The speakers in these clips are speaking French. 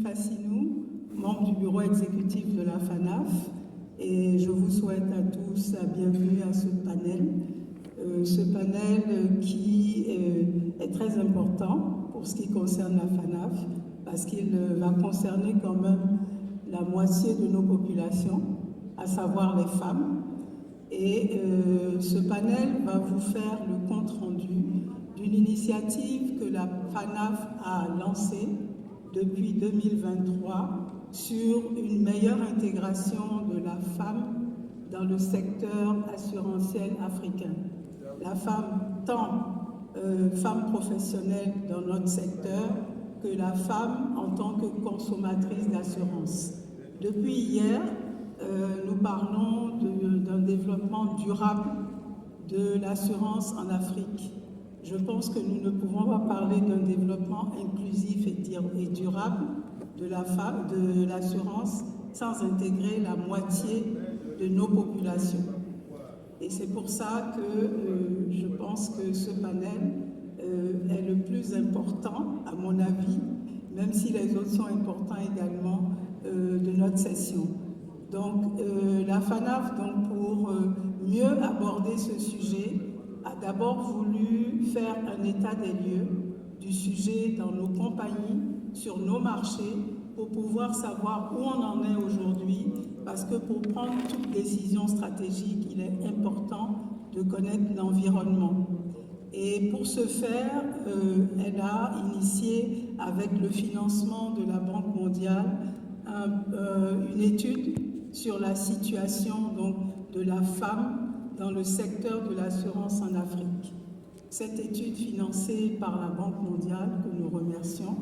Fassinou, membre du bureau exécutif de la FANAF, et je vous souhaite à tous la bienvenue à ce panel. Ce panel qui est très important pour ce qui concerne la FANAF, parce qu'il va concerner quand même la moitié de nos populations, à savoir les femmes. Et ce panel va vous faire le compte-rendu d'une initiative que la FANAF a lancée depuis 2023 sur une meilleure intégration de la femme dans le secteur assurantiel africain. La femme, tant femme professionnelle dans notre secteur que la femme en tant que consommatrice d'assurance. Depuis hier, nous parlons d'un développement durable de l'assurance en Afrique. Je pense que nous ne pouvons pas parler d'un développement inclusif et durable de l'assurance sans intégrer la moitié de nos populations. Et c'est pour ça que je pense que ce panel est le plus important, à mon avis, même si les autres sont importants également, de notre session. Donc, la FANAF, donc, pour mieux aborder ce sujet, a d'abord voulu faire un état des lieux du sujet dans nos compagnies, sur nos marchés, pour pouvoir savoir où on en est aujourd'hui, parce que pour prendre toute décision stratégique, il est important de connaître l'environnement. Et pour ce faire, elle a initié, avec le financement de la Banque mondiale, une étude sur la situation donc, de la femme dans le secteur de l'assurance en Afrique. Cette étude financée par la Banque mondiale, que nous remercions,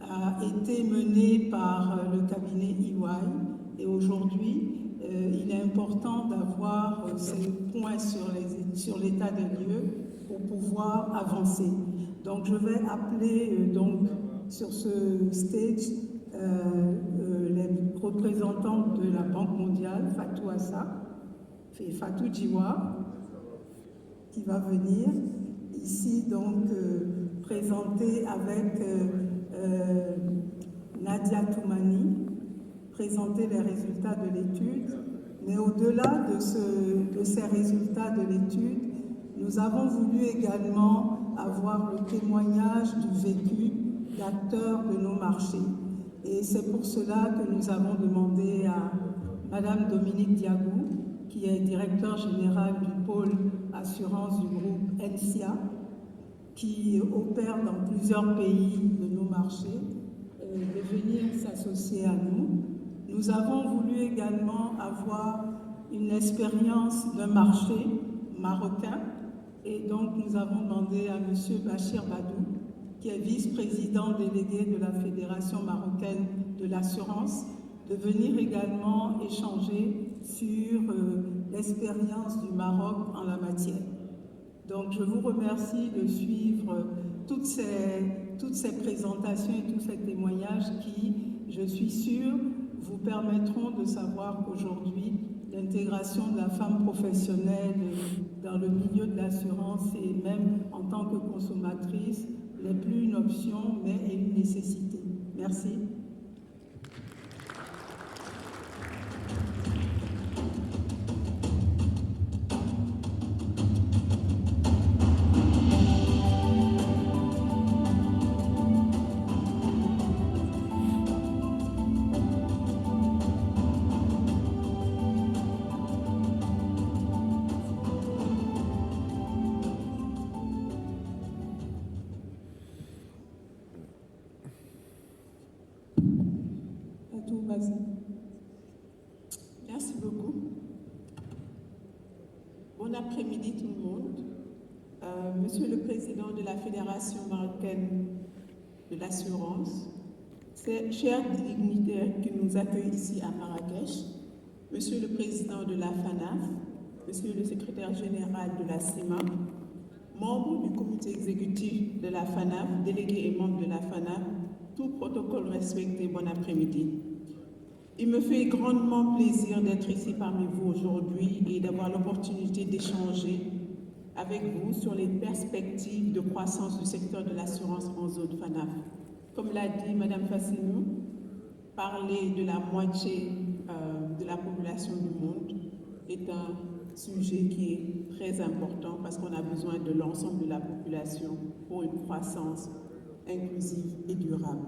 a été menée par le cabinet EY et aujourd'hui, il est important d'avoir ces points sur l'état des lieux pour pouvoir avancer. Donc je vais appeler donc, sur ce stage les représentants de la Banque mondiale, Fatou Assa, et Fatou Djiwa, qui va venir ici donc présenter avec Nadia Toumani, présenter les résultats de l'étude. Mais au-delà de ces résultats de l'étude, nous avons voulu également avoir le témoignage du vécu d'acteurs de nos marchés. Et c'est pour cela que nous avons demandé à Madame Dominique Diagou, qui est directeur général du pôle assurance du groupe NCA, qui opère dans plusieurs pays de nos marchés, de venir s'associer à nous. Nous avons voulu également avoir une expérience d'un marché marocain et donc nous avons demandé à M. Bachir Badou, qui est vice-président délégué de la Fédération marocaine de l'assurance, de venir également échanger sur l'expérience du Maroc en la matière. Donc je vous remercie de suivre toutes ces présentations et tous ces témoignages qui, je suis sûre, vous permettront de savoir qu'aujourd'hui, l'intégration de la femme professionnelle dans le milieu de l'assurance et même en tant que consommatrice n'est plus une option, mais est une nécessité. Merci. Merci beaucoup. Bon après-midi tout le monde. Monsieur le Président de la Fédération marocaine de l'assurance, chers dignitaires qui nous accueillent ici à Marrakech, Monsieur le Président de la FANAF, Monsieur le Secrétaire général de la CIMA, membres du comité exécutif de la FANAF, délégués et membres de la FANAF, tout protocole respecté, bon après-midi. Il me fait grandement plaisir d'être ici parmi vous aujourd'hui et d'avoir l'opportunité d'échanger avec vous sur les perspectives de croissance du secteur de l'assurance en zone FANAF. Comme l'a dit Madame Fassinou, parler de la moitié de la population du monde est un sujet qui est très important parce qu'on a besoin de l'ensemble de la population pour une croissance inclusive et durable.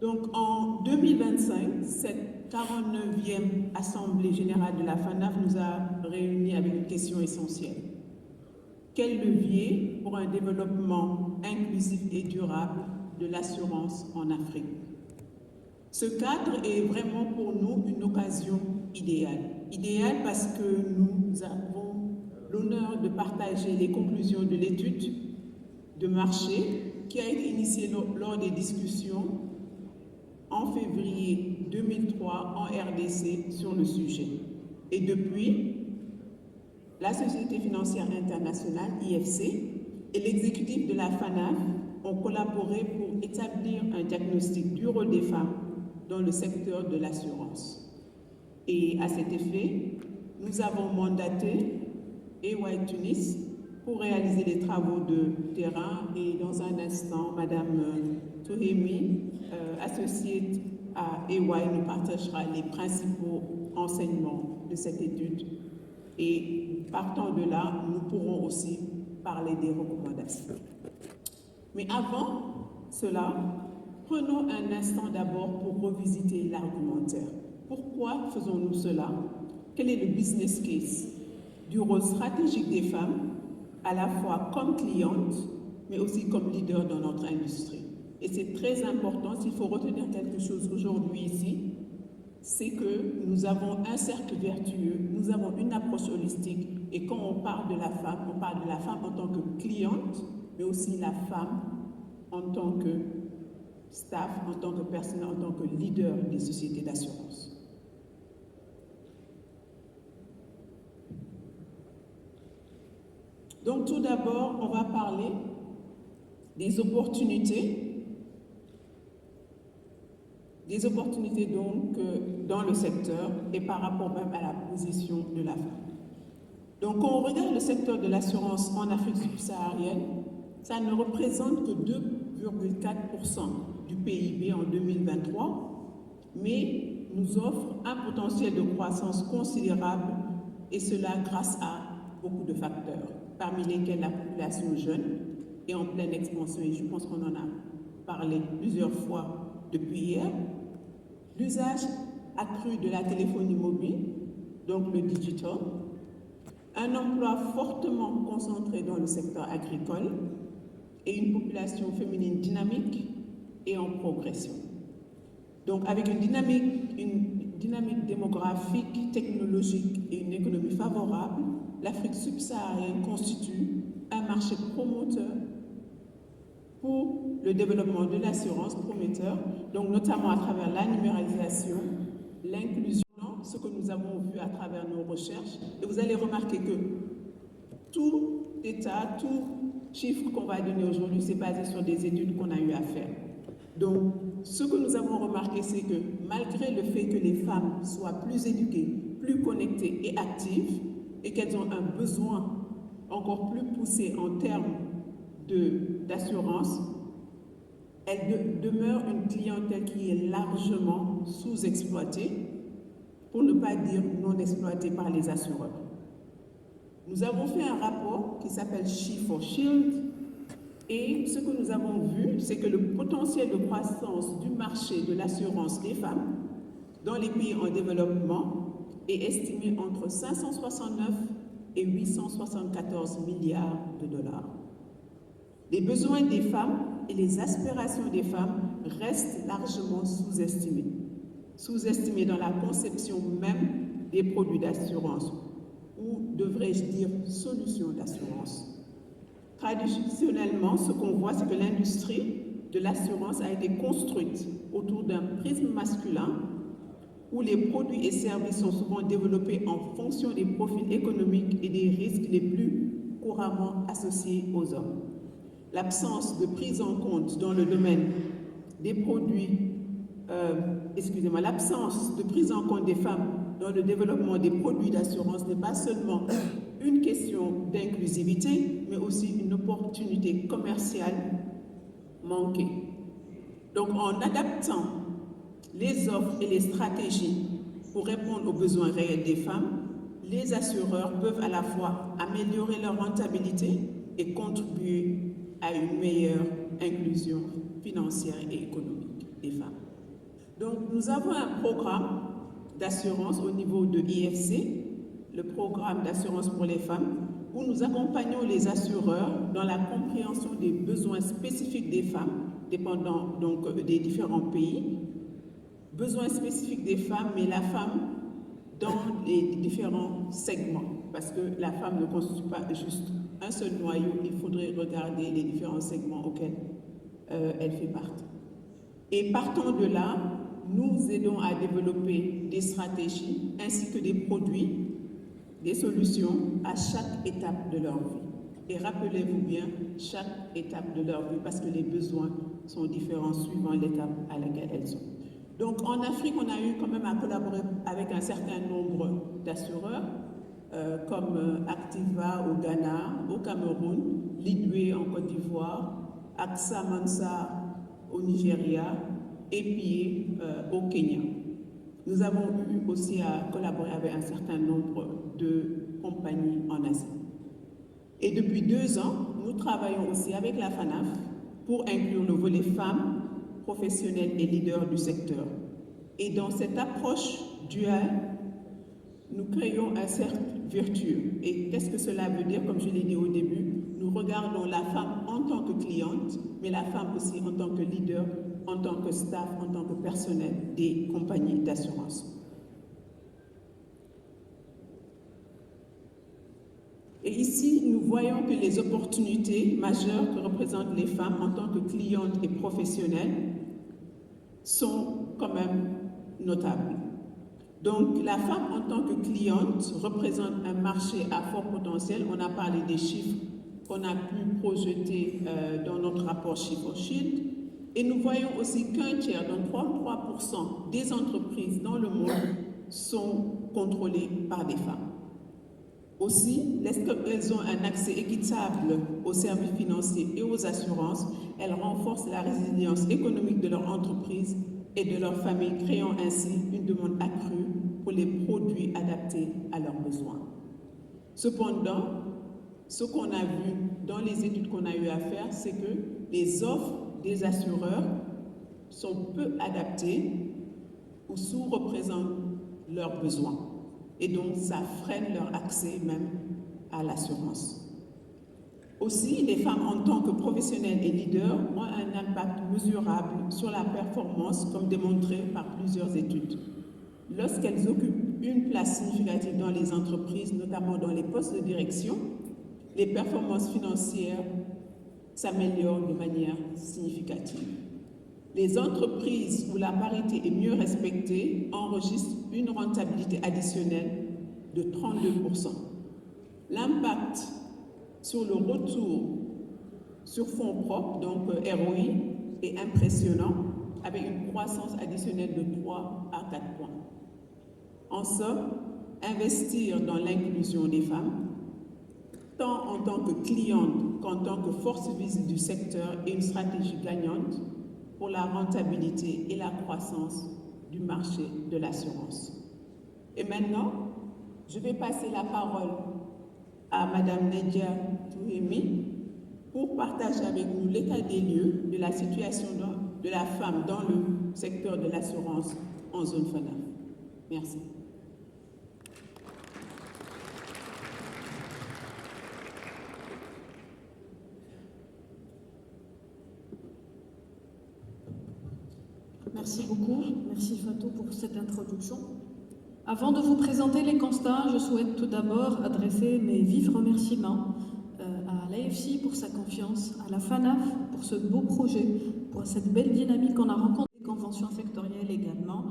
Donc en 2025, cette 49e Assemblée générale de la FANAF nous a réunis avec une question essentielle. Quel levier pour un développement inclusif et durable de l'assurance en Afrique? Ce cadre est vraiment pour nous une occasion idéale. Idéale parce que nous avons l'honneur de partager les conclusions de l'étude de marché qui a été initiée lors des discussions en février 2003 en RDC sur le sujet. Et depuis, la Société financière internationale, IFC, et l'exécutif de la FANAF ont collaboré pour établir un diagnostic du rôle des femmes dans le secteur de l'assurance. Et à cet effet, nous avons mandaté EY Tunis pour réaliser les travaux de terrain et dans un instant, Madame Touhemi, associée à EY, nous partagera les principaux enseignements de cette étude. Et partant de là, nous pourrons aussi parler des recommandations. Mais avant cela, prenons un instant d'abord pour revisiter l'argumentaire. Pourquoi faisons-nous cela? Quel est le business case du rôle stratégique des femmes, à la fois comme clientes, mais aussi comme leaders dans notre industrie? Et c'est très important, s'il faut retenir quelque chose aujourd'hui ici, c'est que nous avons un cercle vertueux, nous avons une approche holistique, et quand on parle de la femme, on parle de la femme en tant que cliente, mais aussi la femme en tant que staff, en tant que personne, en tant que leader des sociétés d'assurance. Donc tout d'abord, on va parler des opportunités donc dans le secteur et par rapport même à la position de la femme. Donc quand on regarde le secteur de l'assurance en Afrique subsaharienne, ça ne représente que 2,4% du PIB en 2023, mais nous offre un potentiel de croissance considérable, et cela grâce à beaucoup de facteurs, parmi lesquels la population jeune est en pleine expansion, et je pense qu'on en a parlé plusieurs fois depuis hier, l'usage accru de la téléphonie mobile, donc le digital, un emploi fortement concentré dans le secteur agricole et une population féminine dynamique et en progression. Donc avec une dynamique démographique, technologique et une économie favorable, l'Afrique subsaharienne constitue un marché promoteur pour le développement de l'assurance prometteur, donc notamment à travers la numéralisation, l'inclusion, ce que nous avons vu à travers nos recherches. Et vous allez remarquer que tout état, tout chiffre qu'on va donner aujourd'hui, c'est basé sur des études qu'on a eu à faire. Donc, ce que nous avons remarqué, c'est que malgré le fait que les femmes soient plus éduquées, plus connectées et actives, et qu'elles ont un besoin encore plus poussé en termes d'assurance, elles demeurent une clientèle qui est largement sous-exploitée, pour ne pas dire non exploitée par les assureurs. Nous avons fait un rapport qui s'appelle She for Shield, et ce que nous avons vu, c'est que le potentiel de croissance du marché de l'assurance des femmes dans les pays en développement est estimé entre 569 et 874 milliards de dollars. Les besoins des femmes et les aspirations des femmes restent largement sous-estimés dans la conception même des produits d'assurance, ou devrais-je dire solutions d'assurance. Traditionnellement, ce qu'on voit, c'est que l'industrie de l'assurance a été construite autour d'un prisme masculin où les produits et services sont souvent développés en fonction des profils économiques et des risques les plus couramment associés aux hommes. L'absence de prise en compte dans le domaine des produits, l'absence de prise en compte des femmes dans le développement des produits d'assurance n'est pas seulement une question d'inclusivité, mais aussi une opportunité commerciale manquée. Donc, en adaptant les offres et les stratégies pour répondre aux besoins réels des femmes, les assureurs peuvent à la fois améliorer leur rentabilité et contribuer à une meilleure inclusion financière et économique des femmes. Donc, nous avons un programme d'assurance au niveau de IFC, le programme d'assurance pour les femmes, où nous accompagnons les assureurs dans la compréhension des besoins spécifiques des femmes, dépendant donc des différents pays, besoins spécifiques des femmes, mais la femme dans les différents segments, parce que la femme ne constitue pas juste un seul noyau, il faudrait regarder les différents segments auxquels elle fait partie. Et partant de là, nous aidons à développer des stratégies ainsi que des produits, des solutions à chaque étape de leur vie. Et rappelez-vous bien, chaque étape de leur vie, parce que les besoins sont différents suivant l'étape à laquelle elles sont. Donc en Afrique, on a eu quand même à collaborer avec un certain nombre d'assureurs, comme Activa au Ghana, au Cameroun, Lidway en Côte d'Ivoire, AXA Mansa au Nigeria, EPIE au Kenya. Nous avons eu aussi à collaborer avec un certain nombre de compagnies en Asie. Et depuis 2 ans, nous travaillons aussi avec la FANAF pour inclure le volet femmes, professionnels et leaders du secteur. Et dans cette approche duale, nous créons un cercle vertueux. Et qu'est-ce que cela veut dire? Comme je l'ai dit au début, nous regardons la femme en tant que cliente, mais la femme aussi en tant que leader, en tant que staff, en tant que personnel des compagnies d'assurance. Et ici, nous voyons que les opportunités majeures que représentent les femmes en tant que clientes et professionnelles sont quand même notables. Donc, la femme en tant que cliente représente un marché à fort potentiel. On a parlé des chiffres qu'on a pu projeter dans notre rapport Chiffre Shield. Et nous voyons aussi qu'un tiers, donc 33% des entreprises dans le monde sont contrôlées par des femmes. Aussi, lorsqu'elles ont un accès équitable aux services financiers et aux assurances, elles renforcent la résilience économique de leur entreprise et de leur famille, créant ainsi une demande accrue pour les produits adaptés à leurs besoins. Cependant, ce qu'on a vu dans les études qu'on a eu à faire, c'est que les offres des assureurs sont peu adaptées ou sous-représentent leurs besoins. Et donc, ça freine leur accès même à l'assurance. Aussi, les femmes en tant que professionnelles et leaders ont un impact mesurable sur la performance, comme démontré par plusieurs études. Lorsqu'elles occupent une place significative dans les entreprises, notamment dans les postes de direction, les performances financières s'améliorent de manière significative. Les entreprises où la parité est mieux respectée enregistrent une rentabilité additionnelle de 32%. L'impact sur le retour sur fonds propres, donc ROI, est impressionnant, avec une croissance additionnelle de 3 à 4 points. En somme, investir dans l'inclusion des femmes, tant en tant que cliente qu'en tant que force visible du secteur, est une stratégie gagnante pour la rentabilité et la croissance du marché de l'assurance. Et maintenant, je vais passer la parole à Madame Nedia Touhemi pour partager avec nous l'état des lieux de la situation de la femme dans le secteur de l'assurance en zone FANAF. Merci. Merci beaucoup. Merci Fatou pour cette introduction. Avant de vous présenter les constats, je souhaite tout d'abord adresser mes vifs remerciements à l'AFC pour sa confiance, à la FANAF pour ce beau projet, pour cette belle dynamique qu'on a rencontrée, les conventions sectorielles également,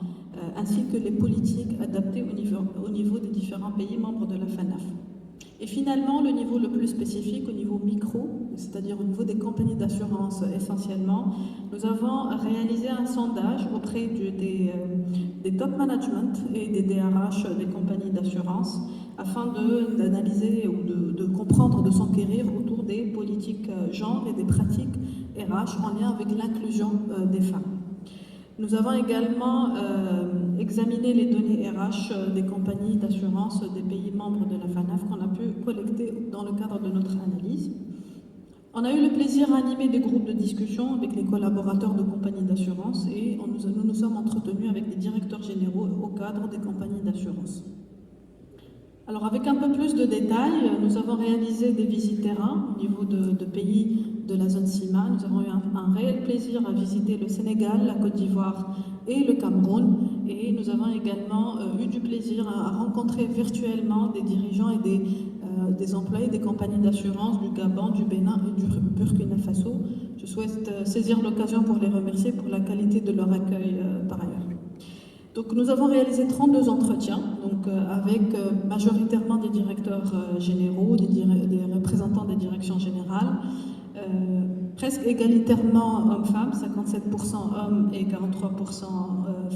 ainsi que les politiques adaptées au niveau des différents pays membres de la FANAF. Et finalement, le niveau le plus spécifique, au niveau micro, c'est-à-dire au niveau des compagnies d'assurance essentiellement, nous avons réalisé un sondage auprès des top management et des DRH des compagnies d'assurance afin d'analyser ou de comprendre, de s'enquérir autour des politiques genre et des pratiques RH en lien avec l'inclusion des femmes. Nous avons également examiné les données RH des compagnies d'assurance des pays membres de la FANAF qu'on a pu collecter dans le cadre de notre analyse. On a eu le plaisir d'animer des groupes de discussion avec les collaborateurs de compagnies d'assurance et nous nous sommes entretenus avec les directeurs généraux au cadre des compagnies d'assurance. Alors avec un peu plus de détails, nous avons réalisé des visites terrain au niveau de pays de la zone CIMA. Nous avons eu un réel plaisir à visiter le Sénégal, la Côte d'Ivoire et le Cameroun. Et nous avons également eu du plaisir à rencontrer virtuellement des dirigeants et des employés des compagnies d'assurance du Gabon, du Bénin et du Burkina Faso. Je souhaite saisir l'occasion pour les remercier pour la qualité de leur accueil par ailleurs. Donc, nous avons réalisé 32 entretiens, donc, avec majoritairement des directeurs généraux, des représentants des directions générales, presque égalitairement hommes-femmes, 57% hommes et 43%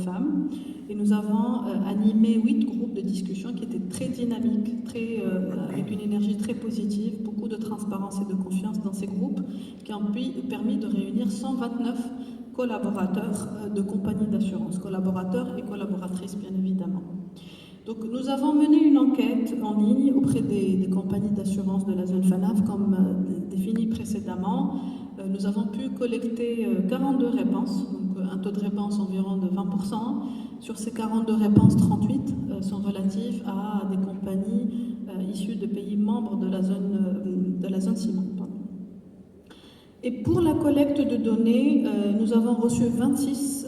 femmes. Et nous avons animé 8 groupes de discussion qui étaient très dynamiques, avec une énergie très positive, beaucoup de transparence et de confiance dans ces groupes, qui ont permis de réunir 129 collaborateurs de compagnies d'assurance, collaborateurs et collaboratrices bien évidemment. Donc nous avons mené une enquête en ligne auprès des compagnies d'assurance de la zone FANAF comme défini précédemment. Nous avons pu collecter 42 réponses, donc un taux de réponse environ de 20%. Sur ces 42 réponses, 38 sont relatives à des compagnies issues de pays membres de la zone CIMA. Et pour la collecte de données, nous avons reçu 26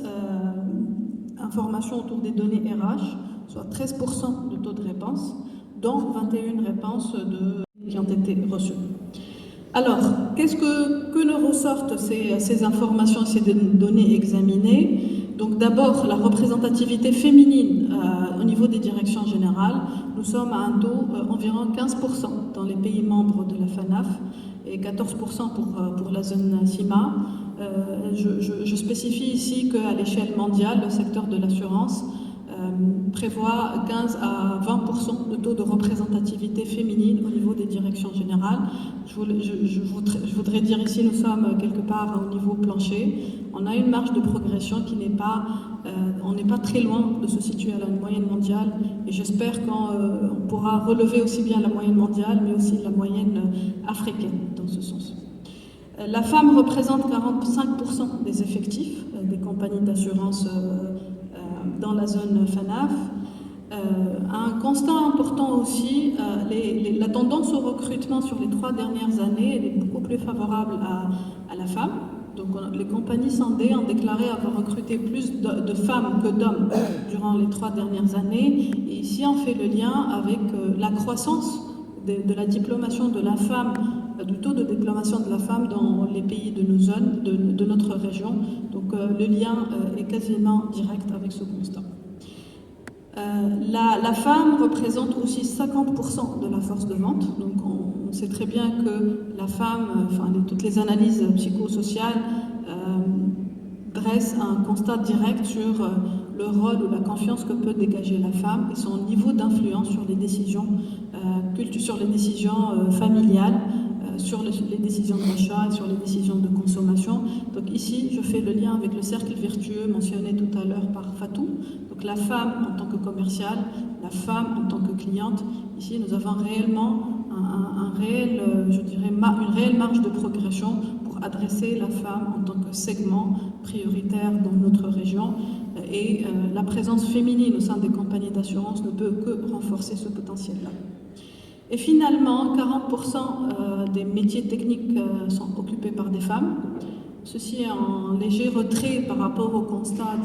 informations autour des données RH, soit 13% de taux de réponse, dont 21 réponses qui ont été reçues. Alors, qu'est-ce que nous ressortent ces informations, ces données examinées? Donc d'abord, la représentativité féminine au niveau des directions générales. Nous sommes à un taux environ 15% dans les pays membres de la FANAF et 14% pour la zone CIMA. Je spécifie ici qu'à l'échelle mondiale, le secteur de l'assurance prévoit 15 à 20% de taux de représentativité féminine au niveau des directions générales. Je voudrais dire ici, nous sommes quelque part au niveau plancher. On a une marge de progression qui n'est pas, on n'est pas très loin de se situer à la moyenne mondiale et j'espère qu'on pourra relever aussi bien la moyenne mondiale mais aussi la moyenne africaine dans ce sens. La femme représente 45% des effectifs des compagnies d'assurance dans la zone FANAF. Un constat important aussi, la tendance au recrutement sur les 3 dernières années elle est beaucoup plus favorable à la femme. Donc les compagnies sondées ont déclaré avoir recruté plus de femmes que d'hommes durant les 3 dernières années. Et ici on fait le lien avec la croissance de la diplomation de la femme, du taux de diplomation de la femme dans les pays de nos zones, de notre région. Donc le lien est quasiment direct avec ce constat. La femme représente aussi 50% de la force de vente. Donc on sait très bien que la femme, toutes les analyses psychosociales dressent un constat direct sur le rôle ou la confiance que peut dégager la femme et son niveau d'influence sur les décisions familiales, sur les décisions d'achat, sur les décisions de consommation. Donc ici, je fais le lien avec le cercle vertueux mentionné tout à l'heure par Fatou. Donc la femme en tant que commerciale, la femme en tant que cliente. Ici, nous avons réellement une réelle marge de progression pour adresser la femme en tant que segment prioritaire dans notre région. Et la présence féminine au sein des compagnies d'assurance ne peut que renforcer ce potentiel-là. Et finalement, 40% des métiers techniques sont occupés par des femmes. Ceci est en léger retrait par rapport au constat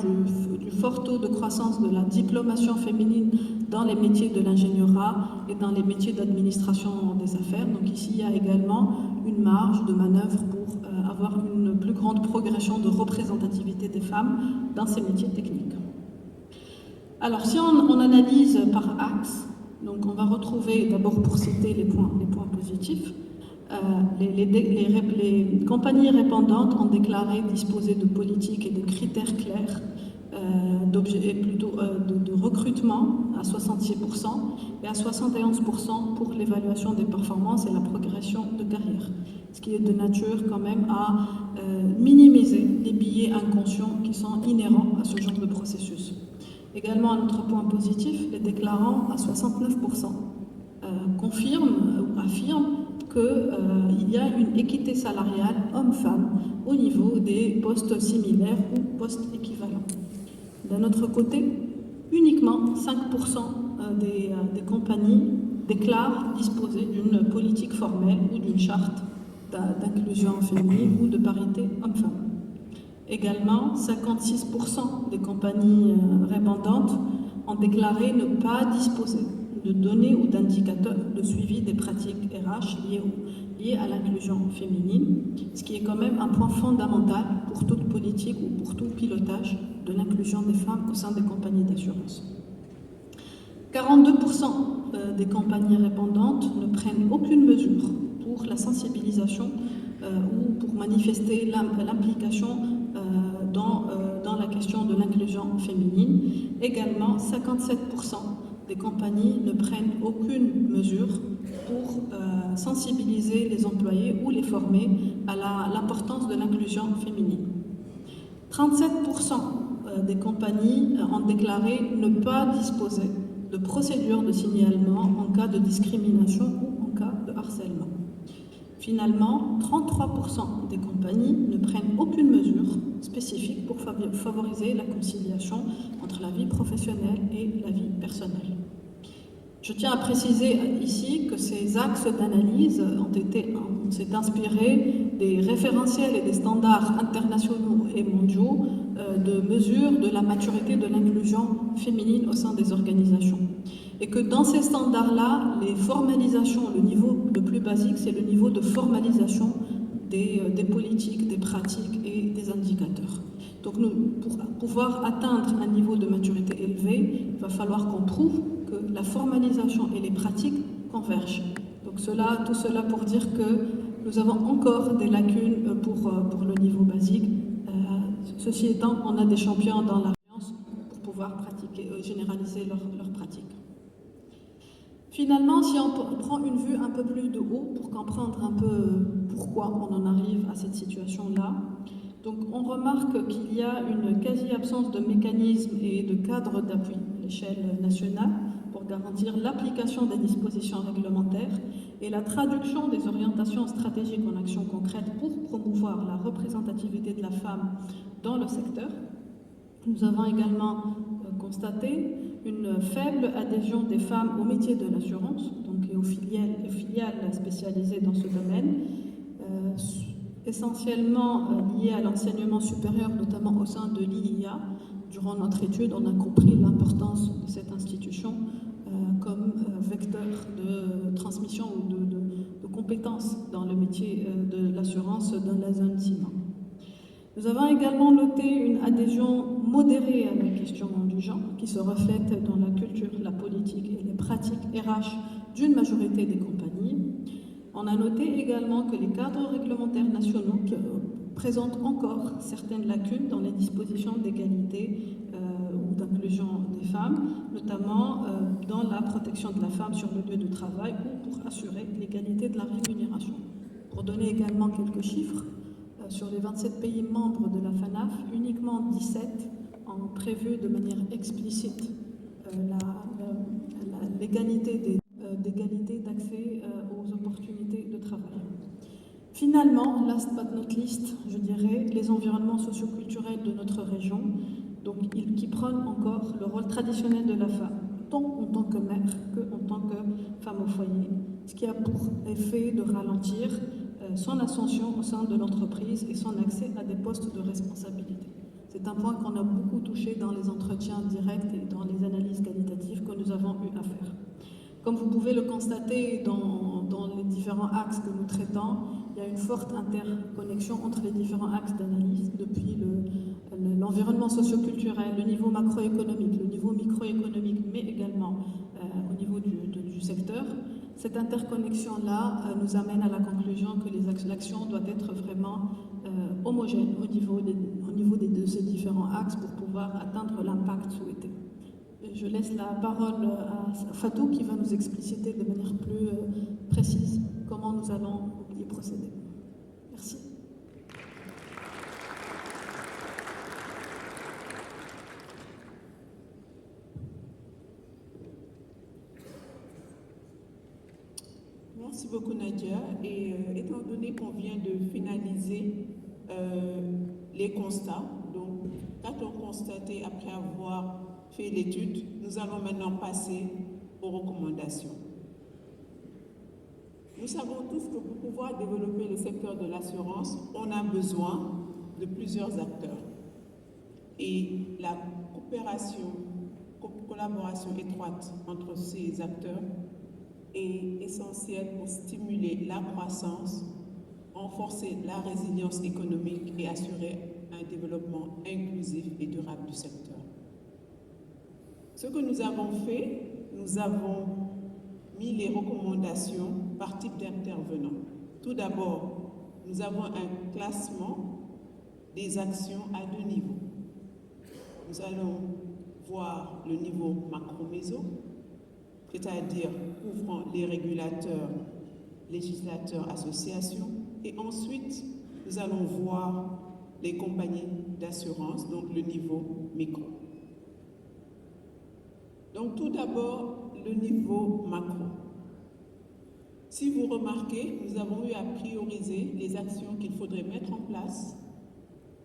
du fort taux de croissance de la diplomation féminine dans les métiers de l'ingénierat et dans les métiers d'administration des affaires. Donc ici, il y a également une marge de manœuvre pour avoir une plus grande progression de représentativité des femmes dans ces métiers techniques. Alors, si on analyse par axe, donc on va retrouver, d'abord pour citer les points positifs, les compagnies répondantes ont déclaré disposer de politiques et de critères clairs de recrutement à 66% et à 71% pour l'évaluation des performances et la progression de carrière, ce qui est de nature quand même à minimiser les biais inconscients qui sont inhérents à ce genre de processus. Également, un autre point positif, les déclarants à 69% confirment ou affirment qu'il y a une équité salariale homme-femme au niveau des postes similaires ou postes équivalents. D'un autre côté, uniquement 5% des compagnies déclarent disposer d'une politique formelle ou d'une charte d'inclusion féminine ou de parité homme-femme. Également, 56% des compagnies répondantes ont déclaré ne pas disposer de données ou d'indicateurs de suivi des pratiques RH liées à l'inclusion féminine, ce qui est quand même un point fondamental pour toute politique ou pour tout pilotage de l'inclusion des femmes au sein des compagnies d'assurance. 42% des compagnies répondantes ne prennent aucune mesure pour la sensibilisation ou pour manifester l'implication dans la question de l'inclusion féminine. Également, 57% des compagnies ne prennent aucune mesure pour sensibiliser les employés ou les former à l'importance de l'inclusion féminine. 37% des compagnies ont déclaré ne pas disposer de procédures de signalement en cas de discrimination ou en cas de harcèlement. Finalement, 33% des compagnies ne prennent aucune mesure spécifique pour favoriser la conciliation entre la vie professionnelle et la vie personnelle. Je tiens à préciser ici que ces axes d'analyse s'est inspirés des référentiels et des standards internationaux et mondiaux de mesure de la maturité de l'inclusion féminine au sein des organisations. Et que dans ces standards-là, les formalisations, le niveau le plus basique, c'est le niveau de formalisation des politiques, des pratiques et des indicateurs. Donc pour pouvoir atteindre un niveau de maturité élevé, il va falloir qu'on prouve que la formalisation et les pratiques convergent. Donc tout cela pour dire que nous avons encore des lacunes pour le niveau basique. Ceci étant, on a des champions dans la science pour pouvoir pratiquer, généraliser leurs pratiques. Finalement, si on prend une vue un peu plus de haut pour comprendre un peu pourquoi on en arrive à cette situation-là, donc on remarque qu'il y a une quasi-absence de mécanismes et de cadres d'appui à l'échelle nationale pour garantir l'application des dispositions réglementaires et la traduction des orientations stratégiques en actions concrètes pour promouvoir la représentativité de la femme dans le secteur. Nous avons également constaté une faible adhésion des femmes au métier de l'assurance, donc et aux filiales spécialisées dans ce domaine, essentiellement liées à l'enseignement supérieur, notamment au sein de l'IIA. Durant notre étude, on a compris l'importance de cette institution comme vecteur de transmission ou de compétences dans le métier de l'assurance dans la zone ciment. Nous avons également noté une adhésion modérée à la question du genre qui se reflète dans la culture, la politique et les pratiques RH d'une majorité des compagnies. On a noté également que les cadres réglementaires nationaux présentent encore certaines lacunes dans les dispositions d'égalité ou d'inclusion des femmes, notamment dans la protection de la femme sur le lieu de travail ou pour assurer l'égalité de la rémunération. Pour donner également quelques chiffres, sur les 27 pays membres de la FANAF, uniquement 17 ont prévu de manière explicite l'égalité d'accès aux opportunités de travail. Finalement, last but not least, je dirais, les environnements socioculturels de notre région, donc qui prônent encore le rôle traditionnel de la femme, tant en tant que mère qu'en tant que femme au foyer, ce qui a pour effet de ralentir son ascension au sein de l'entreprise et son accès à des postes de responsabilité. C'est un point qu'on a beaucoup touché dans les entretiens directs et dans les analyses qualitatives que nous avons eu à faire. Comme vous pouvez le constater dans les différents axes que nous traitons, il y a une forte interconnexion entre les différents axes d'analyse, depuis l'environnement socioculturel, le niveau macroéconomique, le niveau microéconomique, mais également au niveau du secteur. Cette interconnexion-là nous amène à la conclusion que l'action doit être vraiment homogène au niveau de ces différents axes pour pouvoir atteindre l'impact souhaité. Et je laisse la parole à Fatou qui va nous expliciter de manière plus précise comment nous allons y procéder. Merci. Merci beaucoup Nadia. Et étant donné qu'on vient de finaliser les constats, donc qu'a-t-on constaté après avoir fait l'étude, nous allons maintenant passer aux recommandations. Nous savons tous que pour pouvoir développer le secteur de l'assurance, on a besoin de plusieurs acteurs. Et la collaboration étroite entre ces acteurs est essentielle pour stimuler la croissance, renforcer la résilience économique et assurer un développement inclusif et durable du secteur. Ce que nous avons fait, nous avons mis les recommandations par type d'intervenants. Tout d'abord, nous avons un classement des actions à 2 niveaux. Nous allons voir le niveau macro-méso, c'est-à-dire couvrant les régulateurs, législateurs, associations, et ensuite, nous allons voir les compagnies d'assurance, donc le niveau micro. Donc tout d'abord, le niveau macro. Si vous remarquez, nous avons eu à prioriser les actions qu'il faudrait mettre en place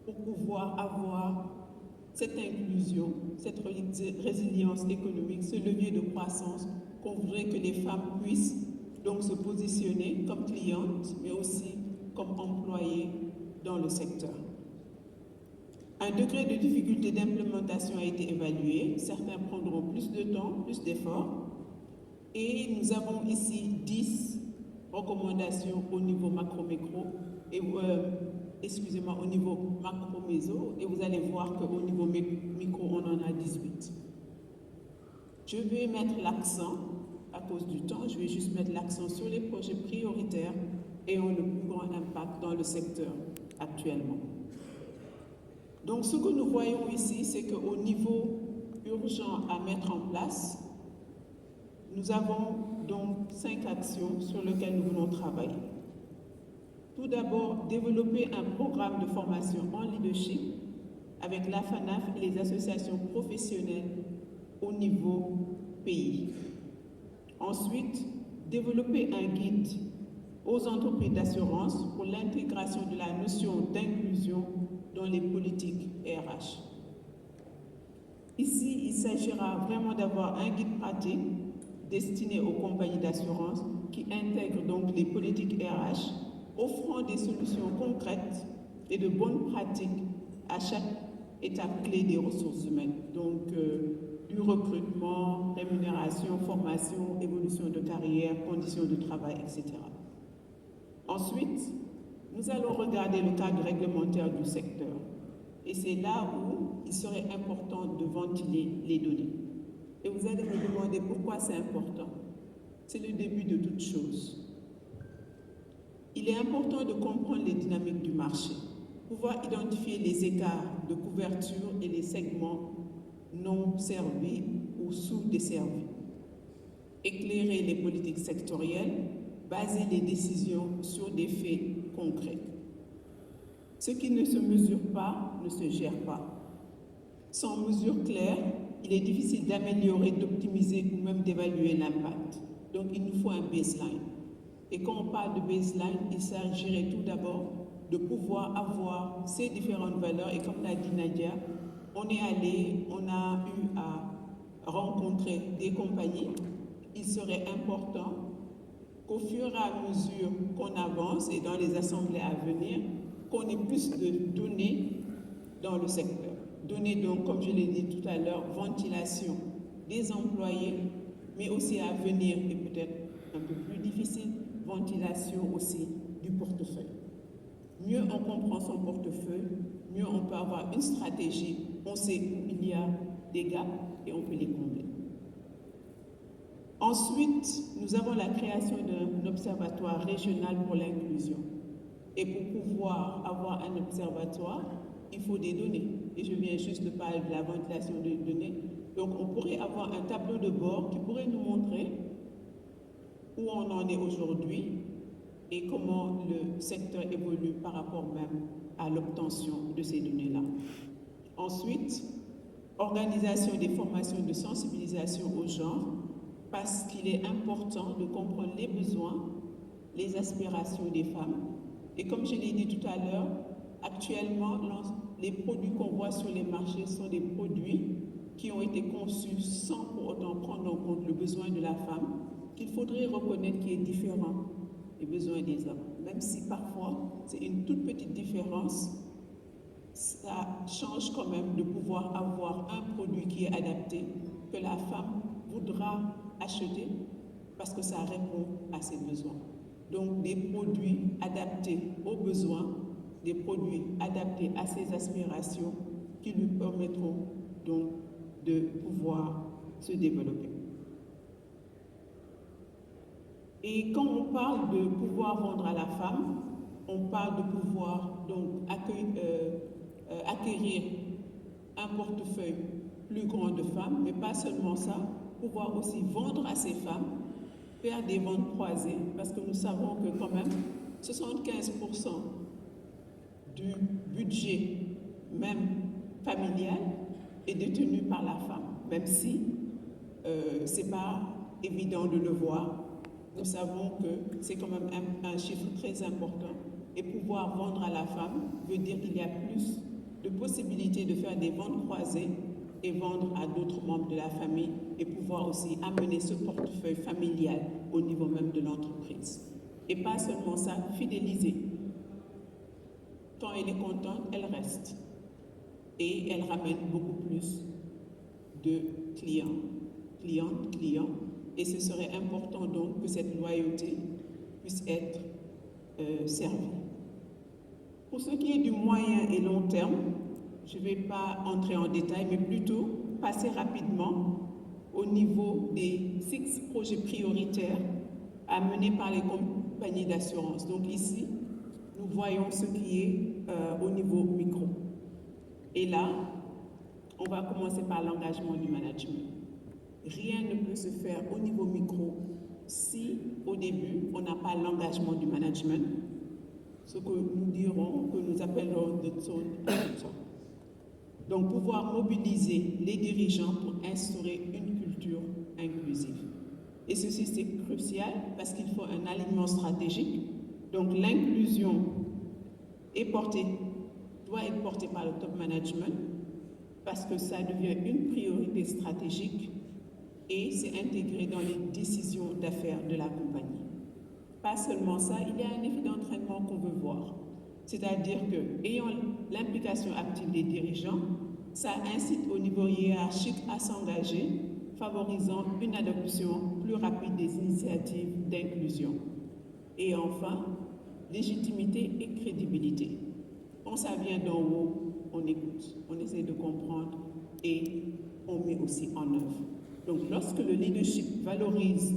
pour pouvoir avoir cette inclusion, cette résilience économique, ce levier de croissance qu'on voudrait que les femmes puissent donc se positionner comme clientes, mais aussi comme employées dans le secteur. Un degré de difficulté d'implémentation a été évalué. Certains prendront plus de temps, plus d'efforts. Et nous avons ici 10 recommandations au niveau macro-micro et au niveau macro-méso. Et vous allez voir qu'au niveau micro, on en a 18. Je vais mettre l'accent, à cause du temps, je vais juste mettre l'accent sur les projets prioritaires et ont le plus grand impact dans le secteur actuellement. Donc, ce que nous voyons ici, c'est qu'au niveau urgent à mettre en place, nous avons donc 5 actions sur lesquelles nous voulons travailler. Tout d'abord, développer un programme de formation en leadership avec la FANAF et les associations professionnelles au niveau pays. Ensuite, développer un guide aux entreprises d'assurance pour l'intégration de la notion d'inclusion dans les politiques RH. Ici, il s'agira vraiment d'avoir un guide pratique destiné aux compagnies d'assurance qui intègrent donc les politiques RH, offrant des solutions concrètes et de bonnes pratiques à chaque étape clé des ressources humaines. Donc, du recrutement, rémunération, formation, évolution de carrière, conditions de travail, etc. Ensuite, nous allons regarder le cadre réglementaire du secteur. Et c'est là où il serait important de ventiler les données. Et vous allez me demander pourquoi c'est important. C'est le début de toute chose. Il est important de comprendre les dynamiques du marché, pouvoir identifier les écarts de couverture et les segments non servis ou sous-desservis, éclairer les politiques sectorielles, baser les décisions sur des faits concrets. Ce qui ne se mesure pas ne se gère pas. Sans mesure claire, il est difficile d'améliorer, d'optimiser ou même d'évaluer l'impact. Donc il nous faut un baseline. Et quand on parle de baseline, il s'agirait tout d'abord de pouvoir avoir ces différentes valeurs. Et comme l'a dit Nadia, on est allé, on a eu à rencontrer des compagnies. Il serait important qu'au fur et à mesure qu'on avance et dans les assemblées à venir, qu'on ait plus de données dans le secteur. Données donc, comme je l'ai dit tout à l'heure, ventilation des employés, mais aussi à venir, et peut-être un peu plus difficile, ventilation aussi du portefeuille. Mieux on comprend son portefeuille, mieux on peut avoir une stratégie, on sait où il y a des gaps et on peut les combler. Ensuite, nous avons la création d'un observatoire régional pour l'inclusion. Et pour pouvoir avoir un observatoire, il faut des données. Et je viens juste de parler de la ventilation des données. Donc, on pourrait avoir un tableau de bord qui pourrait nous montrer où on en est aujourd'hui et comment le secteur évolue par rapport même à l'obtention de ces données-là. Ensuite, organisation des formations de sensibilisation au genre, parce qu'il est important de comprendre les besoins, les aspirations des femmes. Et comme je l'ai dit tout à l'heure, actuellement, les produits qu'on voit sur les marchés sont des produits qui ont été conçus sans pour autant prendre en compte le besoin de la femme, qu'il faudrait reconnaître qui est différent des besoins des hommes. Même si parfois, c'est une toute petite différence, ça change quand même de pouvoir avoir un produit qui est adapté, que la femme voudra acheter parce que ça répond à ses besoins. Donc des produits adaptés aux besoins, des produits adaptés à ses aspirations qui lui permettront donc de pouvoir se développer. Et quand on parle de pouvoir vendre à la femme, on parle de pouvoir donc acquérir un portefeuille plus grand de femmes, mais pas seulement ça, pouvoir aussi vendre à ces femmes, faire des ventes croisées, parce que nous savons que quand même 75% du budget même familial est détenu par la femme, même si c'est pas évident de le voir. Nous savons que c'est quand même un chiffre très important et pouvoir vendre à la femme veut dire qu'il y a plus de possibilités de faire des ventes croisées et vendre à d'autres membres de la famille et pouvoir aussi amener ce portefeuille familial au niveau même de l'entreprise. Et pas seulement ça, fidéliser. Quand elle est contente, elle reste. Et elle ramène beaucoup plus de clients. Et ce serait important donc que cette loyauté puisse être servie. Pour ce qui est du moyen et long terme, je ne vais pas entrer en détail, mais plutôt passer rapidement au niveau des 6 projets prioritaires à mener par les compagnies d'assurance. Donc ici, nous voyons ce qui est au niveau micro. Et là, on va commencer par l'engagement du management. Rien ne peut se faire au niveau micro si, au début, on n'a pas l'engagement du management, ce que nous dirons, que nous appellerons de zone. Donc, pouvoir mobiliser les dirigeants pour instaurer une culture inclusive. Et ceci, c'est crucial parce qu'il faut un alignement stratégique. Donc, l'inclusion doit être portée par le top management parce que ça devient une priorité stratégique et c'est intégré dans les décisions d'affaires de la compagnie. Pas seulement ça, il y a un effet d'entraînement qu'on veut voir. C'est-à-dire que, ayant l'implication active des dirigeants, ça incite au niveau hiérarchique à s'engager, favorisant une adoption plus rapide des initiatives d'inclusion. Et enfin, légitimité et crédibilité. Quand ça vient d'en haut, on écoute, on essaie de comprendre et on met aussi en œuvre. Donc, lorsque le leadership valorise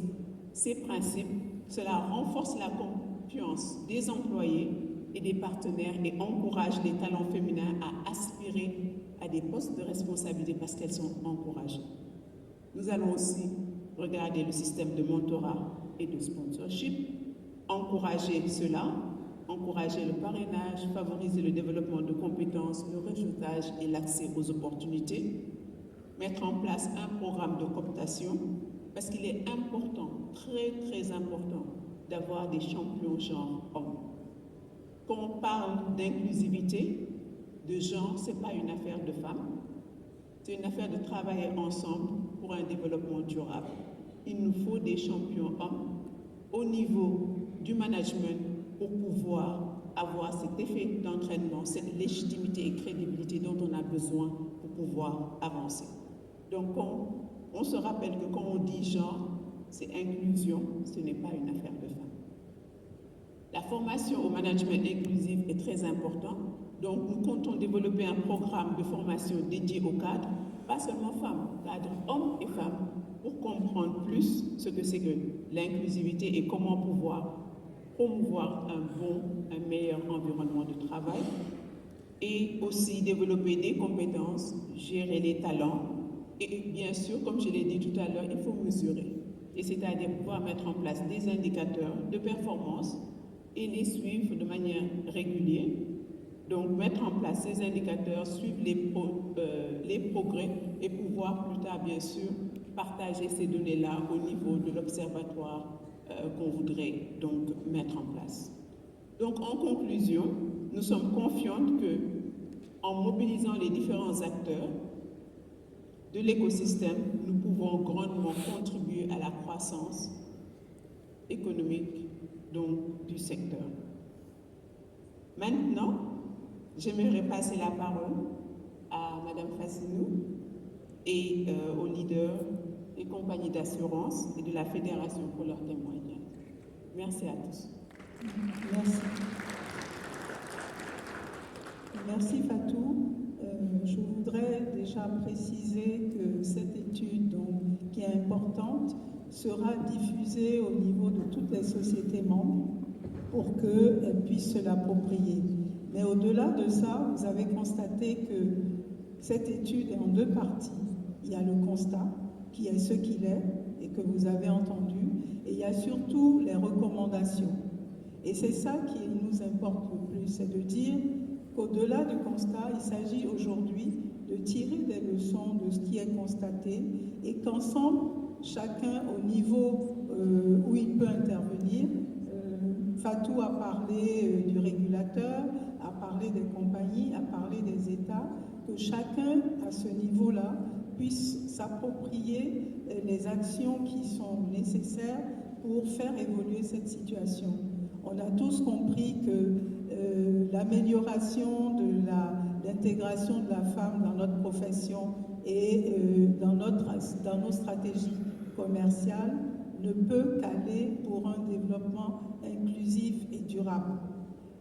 ces principes, cela renforce la confiance des employés et des partenaires et encourage les talents féminins à aspirer à des postes de responsabilité parce qu'elles sont encouragées. Nous allons aussi regarder le système de mentorat et de sponsorship, encourager cela, encourager le parrainage, favoriser le développement de compétences, le réseautage et l'accès aux opportunités, mettre en place un programme de cooptation parce qu'il est important, très très important, d'avoir des champions genre hommes. Quand on parle d'inclusivité, de genre, ce n'est pas une affaire de femmes, c'est une affaire de travailler ensemble pour un développement durable. Il nous faut des champions hommes au niveau du management pour pouvoir avoir cet effet d'entraînement, cette légitimité et crédibilité dont on a besoin pour pouvoir avancer. Donc, on se rappelle que quand on dit genre, c'est inclusion, ce n'est pas une affaire de femmes. La formation au management inclusif est très importante. Donc, nous comptons développer un programme de formation dédié aux cadres, pas seulement femmes, cadres hommes et femmes, pour comprendre plus ce que c'est que l'inclusivité et comment pouvoir promouvoir un meilleur environnement de travail. et aussi développer des compétences, gérer les talents et bien sûr, comme je l'ai dit tout à l'heure, il faut mesurer. Et c'est-à-dire pouvoir mettre en place des indicateurs de performance et les suivre de manière régulière. Donc, mettre en place ces indicateurs, suivre les progrès et pouvoir plus tard, bien sûr, partager ces données-là au niveau de l'observatoire qu'on voudrait donc mettre en place. Donc, en conclusion, nous sommes confiantes que, en mobilisant les différents acteurs de l'écosystème, nous pouvons grandement contribuer à la croissance économique donc, du secteur. Maintenant, j'aimerais passer la parole à Madame Fassinou et aux leaders des compagnies d'assurance et de la Fédération pour leur témoignage. Merci à tous. Merci. Merci Fatou. Je voudrais déjà préciser que cette étude, donc, qui est importante, sera diffusée au niveau de toutes les sociétés membres pour qu'elles puissent se l'approprier. Mais au-delà de ça, vous avez constaté que cette étude est en deux parties. Il y a le constat, qui est ce qu'il est et que vous avez entendu, et il y a surtout les recommandations. Et c'est ça qui nous importe le plus, c'est de dire qu'au-delà du constat, il s'agit aujourd'hui de tirer des leçons de ce qui est constaté et qu'ensemble, chacun au niveau où il peut intervenir, Fatou a parlé du régulateur, a parlé des compagnies, a parlé des États, que chacun à ce niveau-là puisse s'approprier les actions qui sont nécessaires pour faire évoluer cette situation. On a tous compris que l'amélioration de l'intégration de la femme dans notre profession et dans nos stratégies commerciales ne peut qu'aller pour un développement inclusif et durable.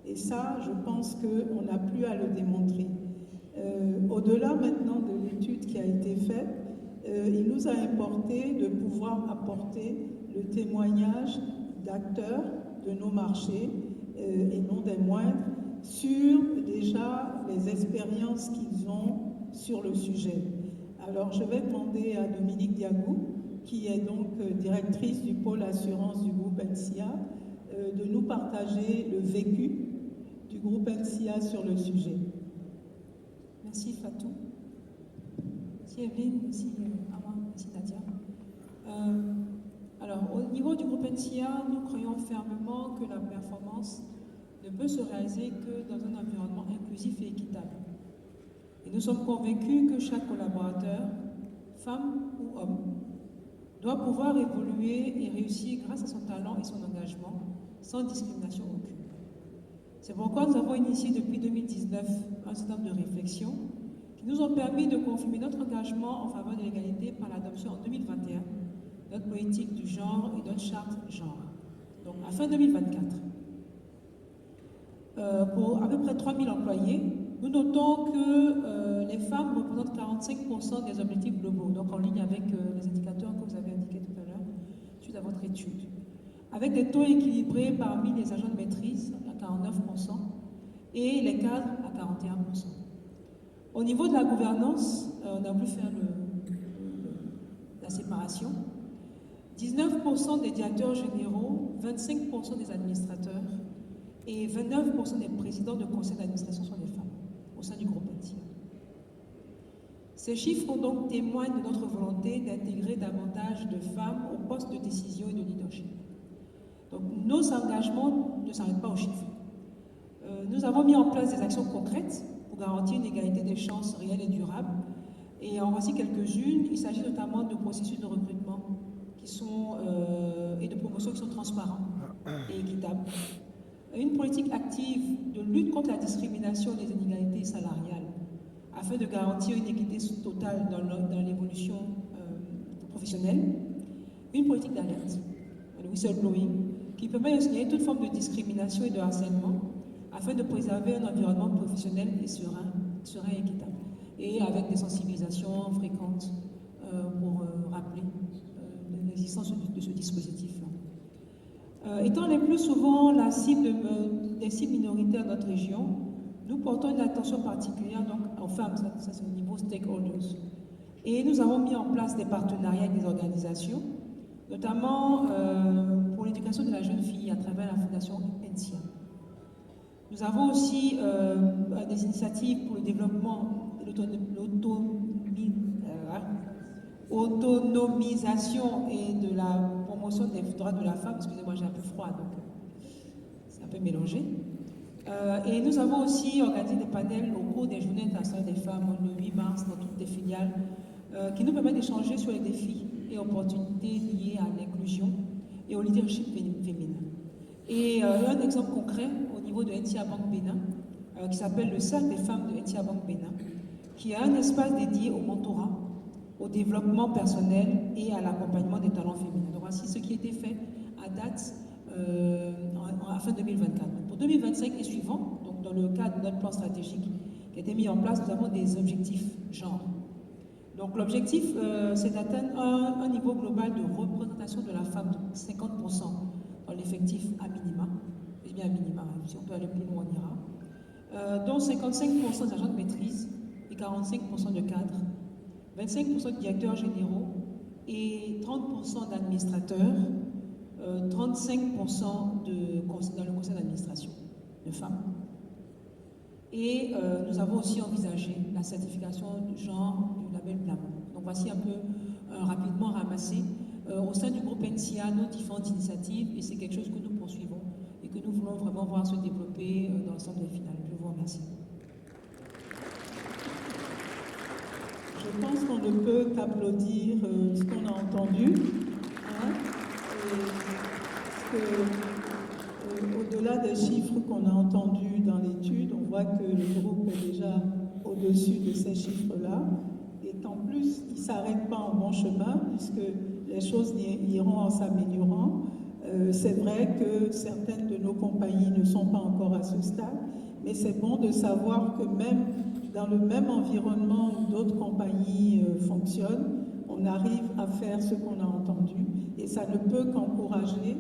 Et ça, je pense qu'on n'a plus à le démontrer. Au-delà maintenant de l'étude qui a été faite, il nous a importé de pouvoir apporter le témoignage d'acteurs de nos marchés, et non des moindres, sur déjà les expériences qu'ils ont sur le sujet. Alors je vais demander à Dominique Diagou, qui est donc directrice du pôle assurance du groupe NCA, de nous partager le vécu du groupe NCA sur le sujet. Merci Fatou. Merci Evelyne, merci Aman, merci Nadia. Alors, au niveau du groupe NCA, nous croyons fermement que la performance ne peut se réaliser que dans un environnement inclusif et équitable. Et nous sommes convaincus que chaque collaborateur, femme ou homme, doit pouvoir évoluer et réussir grâce à son talent et son engagement, sans discrimination aucune. C'est pourquoi nous avons initié depuis 2019 un certain nombre de réflexions qui nous ont permis de confirmer notre engagement en faveur de l'égalité par l'adoption en 2021 de notre politique du genre et de notre charte genre. Donc à fin 2024. Pour à peu près 3000 employés, nous notons que les femmes représentent 45% des objectifs globaux, donc en ligne avec les indicateurs que vous avez indiqués tout à l'heure, suite à votre étude. Avec des taux équilibrés parmi les agents de maîtrise à 49% et les cadres à 41%. Au niveau de la gouvernance, on a voulu faire la séparation. 19% des directeurs généraux, 25% des administrateurs et 29% des présidents de conseils d'administration sont des femmes au sein du groupe NCA. Ces chiffres donc témoignent de notre volonté d'intégrer davantage de femmes aux postes de décision et de leadership. Donc nos engagements ne s'arrêtent pas aux chiffres. Nous avons mis en place des actions concrètes pour garantir une égalité des chances réelles et durables. Et en voici quelques-unes. Il s'agit notamment de processus de recrutement et de promotion qui sont transparents et équitables. Une politique active de lutte contre la discrimination et les inégalités salariales afin de garantir une équité totale dans l'évolution professionnelle. Une politique d'alerte, le whistleblowing, qui permet de signaler toute forme de discrimination et de harcèlement afin de préserver un environnement professionnel et serein et équitable. Et avec des sensibilisations fréquentes pour rappeler l'existence de ce dispositif-là. Étant les plus souvent la cible des cibles minoritaires de notre région, nous portons une attention particulière donc, aux femmes, ça c'est au niveau stakeholders. Et nous avons mis en place des partenariats avec des organisations, notamment pour l'éducation de la jeune fille à travers la fondation ENSIA. Nous avons aussi des initiatives pour le développement de l'autonomisation et de la promotion des droits de la femme. Excusez-moi, j'ai un peu froid, donc c'est un peu mélangé. Et nous avons aussi organisé des panels au cours des Journées internationales des femmes le 8 mars dans toutes les filiales qui nous permettent d'échanger sur les défis et opportunités liées à l'inclusion et au leadership féminin. Et un exemple concret au niveau de NCA Bank Bénin, qui s'appelle le Cercle des femmes de NCA Bank Bénin, qui a un espace dédié au mentorat, au développement personnel et à l'accompagnement des talents féminins. Donc voici ce qui a été fait à date à fin 2024. Donc, pour 2025 et suivant, donc dans le cadre de notre plan stratégique qui a été mis en place, nous avons des objectifs genre. Donc l'objectif, c'est d'atteindre un niveau global de représentation de la femme de 50% dans l'effectif à minima. Je dis bien à minima, si on peut aller plus loin, on ira. Dont 55% d'agents de maîtrise et 45% de cadres, 25% de directeurs généraux et 30% d'administrateurs, 35% dans le conseil d'administration de femmes. Et nous avons aussi envisagé la certification du genre du label Blamo. Donc voici un peu rapidement ramassé au sein du groupe NCA nos différentes initiatives et c'est quelque chose que nous poursuivons et que nous voulons vraiment voir se développer dans l'ensemble des finales. Je vous remercie. Je pense qu'on ne peut qu'applaudir ce qu'on a entendu. Hein, au-delà des chiffres qu'on a entendus dans l'étude, on voit que le groupe est déjà au-dessus de ces chiffres-là et qu'en plus, il ne s'arrête pas en bon chemin puisque les choses iront en s'améliorant. C'est vrai que certaines de nos compagnies ne sont pas encore à ce stade, mais c'est bon de savoir que même dans le même environnement où d'autres compagnies fonctionnent, on arrive à faire ce qu'on a entendu et ça ne peut qu'encourager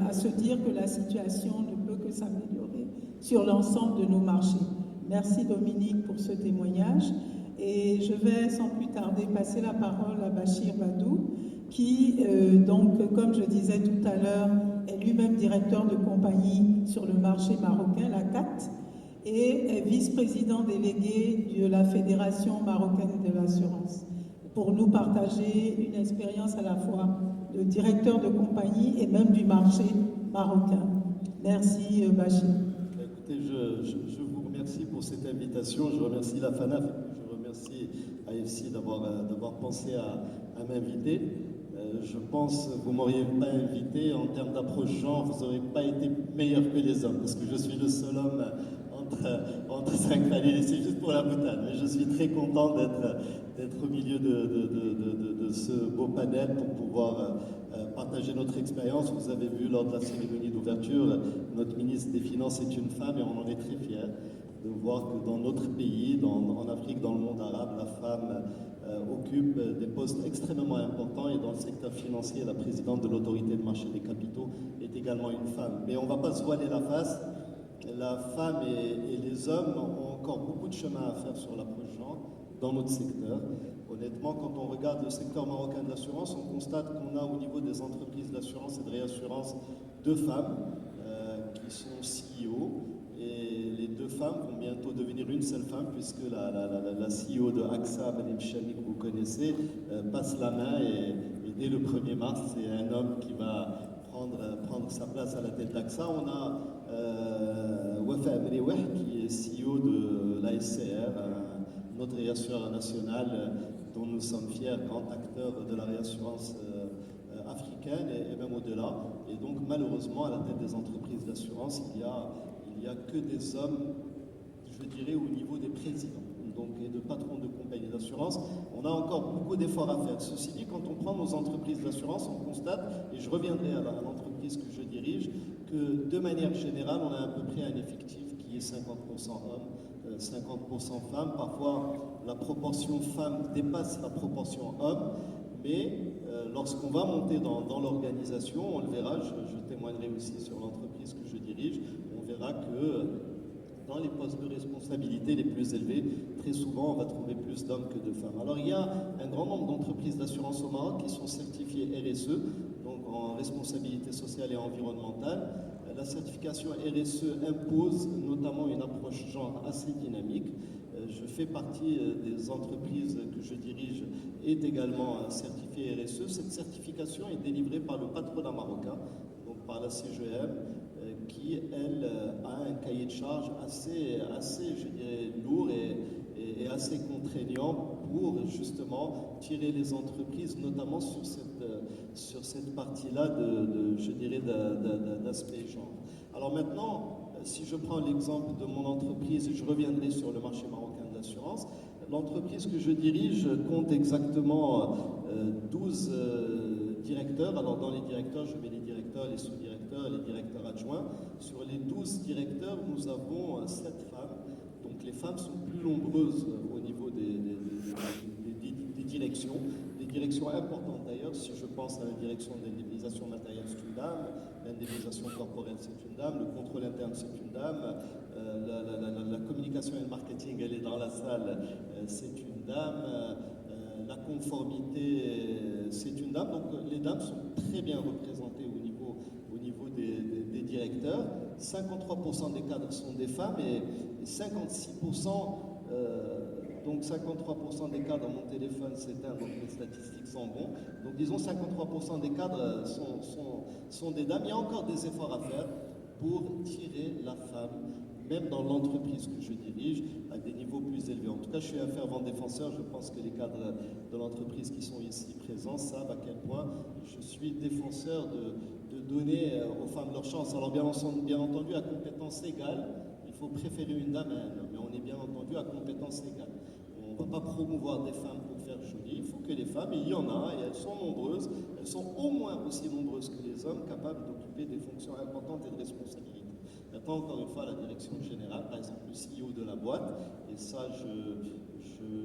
à se dire que la situation ne peut que s'améliorer sur l'ensemble de nos marchés. Merci Dominique pour ce témoignage et je vais sans plus tarder passer la parole à Bachir Badou qui, donc, comme je disais tout à l'heure, est lui-même directeur de compagnie sur le marché marocain, la CAT, et est vice-président délégué de la Fédération marocaine de l'assurance, pour nous partager une expérience à la fois de directeur de compagnie et même du marché marocain. Merci Bachir. Écoutez, je vous remercie pour cette invitation, je remercie la FANAF, je remercie AFC d'avoir pensé à m'inviter. Je pense que vous ne m'auriez pas invité en termes d'approche genre, vous n'auriez pas été meilleur que les hommes, parce que je suis le seul homme entre 5 panélistes, c'est juste pour la boutade, mais je suis très content d'être au milieu de ce beau panel pour pouvoir partager notre expérience. Vous avez vu lors de la cérémonie d'ouverture, notre ministre des Finances est une femme et on en est très fiers de voir que dans notre pays, en Afrique, dans le monde arabe, la femme occupe des postes extrêmement importants et dans le secteur financier, la présidente de l'autorité de marché des capitaux est également une femme. Mais on ne va pas se voiler la face. La femme et les hommes ont encore beaucoup de chemin à faire sur l'approche genre dans notre secteur. Honnêtement, quand on regarde le secteur marocain de l'assurance, on constate qu'on a au niveau des entreprises d'assurance et de réassurance 2 femmes qui sont CEO. Et les 2 femmes vont bientôt devenir une seule femme puisque la CEO de AXA, Mme Chami, que vous connaissez, passe la main et dès le 1er mars, c'est un homme qui va prendre sa place à la tête d'AXA. On a Wafa Amriwah qui est CEO de la SCR, notre réassureur national dont nous sommes fiers, grand acteur de la réassurance africaine et même au-delà. Et donc malheureusement à la tête des entreprises d'assurance, il n'y a que des hommes, je dirais, au niveau des présidents donc, et de patrons de compagnies d'assurance. On a encore beaucoup d'efforts à faire. Ceci dit, quand on prend nos entreprises d'assurance, on constate, et je reviendrai à l'entreprise que je dirige, que de manière générale, on a à peu près un effectif qui est 50% hommes, 50% femmes. Parfois, la proportion femmes dépasse la proportion hommes, mais lorsqu'on va monter dans l'organisation, on le verra, je témoignerai aussi sur l'entreprise que je dirige, on verra que dans les postes de responsabilité les plus élevés, très souvent, on va trouver plus d'hommes que de femmes. Alors, il y a un grand nombre d'entreprises d'assurance au Maroc qui sont certifiées RSE, donc en responsabilité sociale et environnementale. La certification RSE impose notamment une approche genre assez dynamique. Je fais partie des entreprises que je dirige est également certifiée RSE. Cette certification est délivrée par le patronat marocain, donc par la CGM, qui, elle, a un cahier de charge assez je dirais, lourd et assez contraignant pour justement tirer les entreprises, notamment sur cette partie-là je dirais, d'aspect genre. Alors maintenant, si je prends l'exemple de mon entreprise, et je reviendrai sur le marché marocain de l'assurance, l'entreprise que je dirige compte exactement 12 directeurs. Alors dans les directeurs, je mets les directeurs, les sous-directeurs, les directeurs adjoints. Sur les 12 directeurs, nous avons 7 femmes. Donc les femmes sont plus nombreuses au niveau des directions. Des directions importantes d'ailleurs, si je pense à la direction d'indemnisation matérielle, c'est une dame, l'indemnisation corporelle, c'est une dame, le contrôle interne, c'est une dame, la communication et le marketing, elle est dans la salle, c'est une dame, la conformité, c'est une dame. Donc les dames sont très bien représentées au niveau des directeurs. 53% des cadres sont des femmes et 56%, donc 53% des cadres, mon téléphone s'éteint, donc les statistiques sont bons. Donc disons 53% des cadres sont des dames. Il y a encore des efforts à faire pour tirer la femme, même dans l'entreprise que je dirige, à des niveaux plus élevés. En tout cas, je suis un fervent défenseur. Je pense que les cadres de l'entreprise qui sont ici présents savent à quel point je suis défenseur de donner aux femmes leur chance. Alors bien entendu, à compétences égales, il faut préférer une dame à un homme, mais on est bien entendu à compétences égales. On ne va pas promouvoir des femmes pour faire joli. Il faut que les femmes, et il y en a, et elles sont nombreuses, elles sont au moins aussi nombreuses que les hommes, capables d'occuper des fonctions importantes et de responsabilité. Maintenant, encore une fois, la direction générale, par exemple le CEO de la boîte, et ça,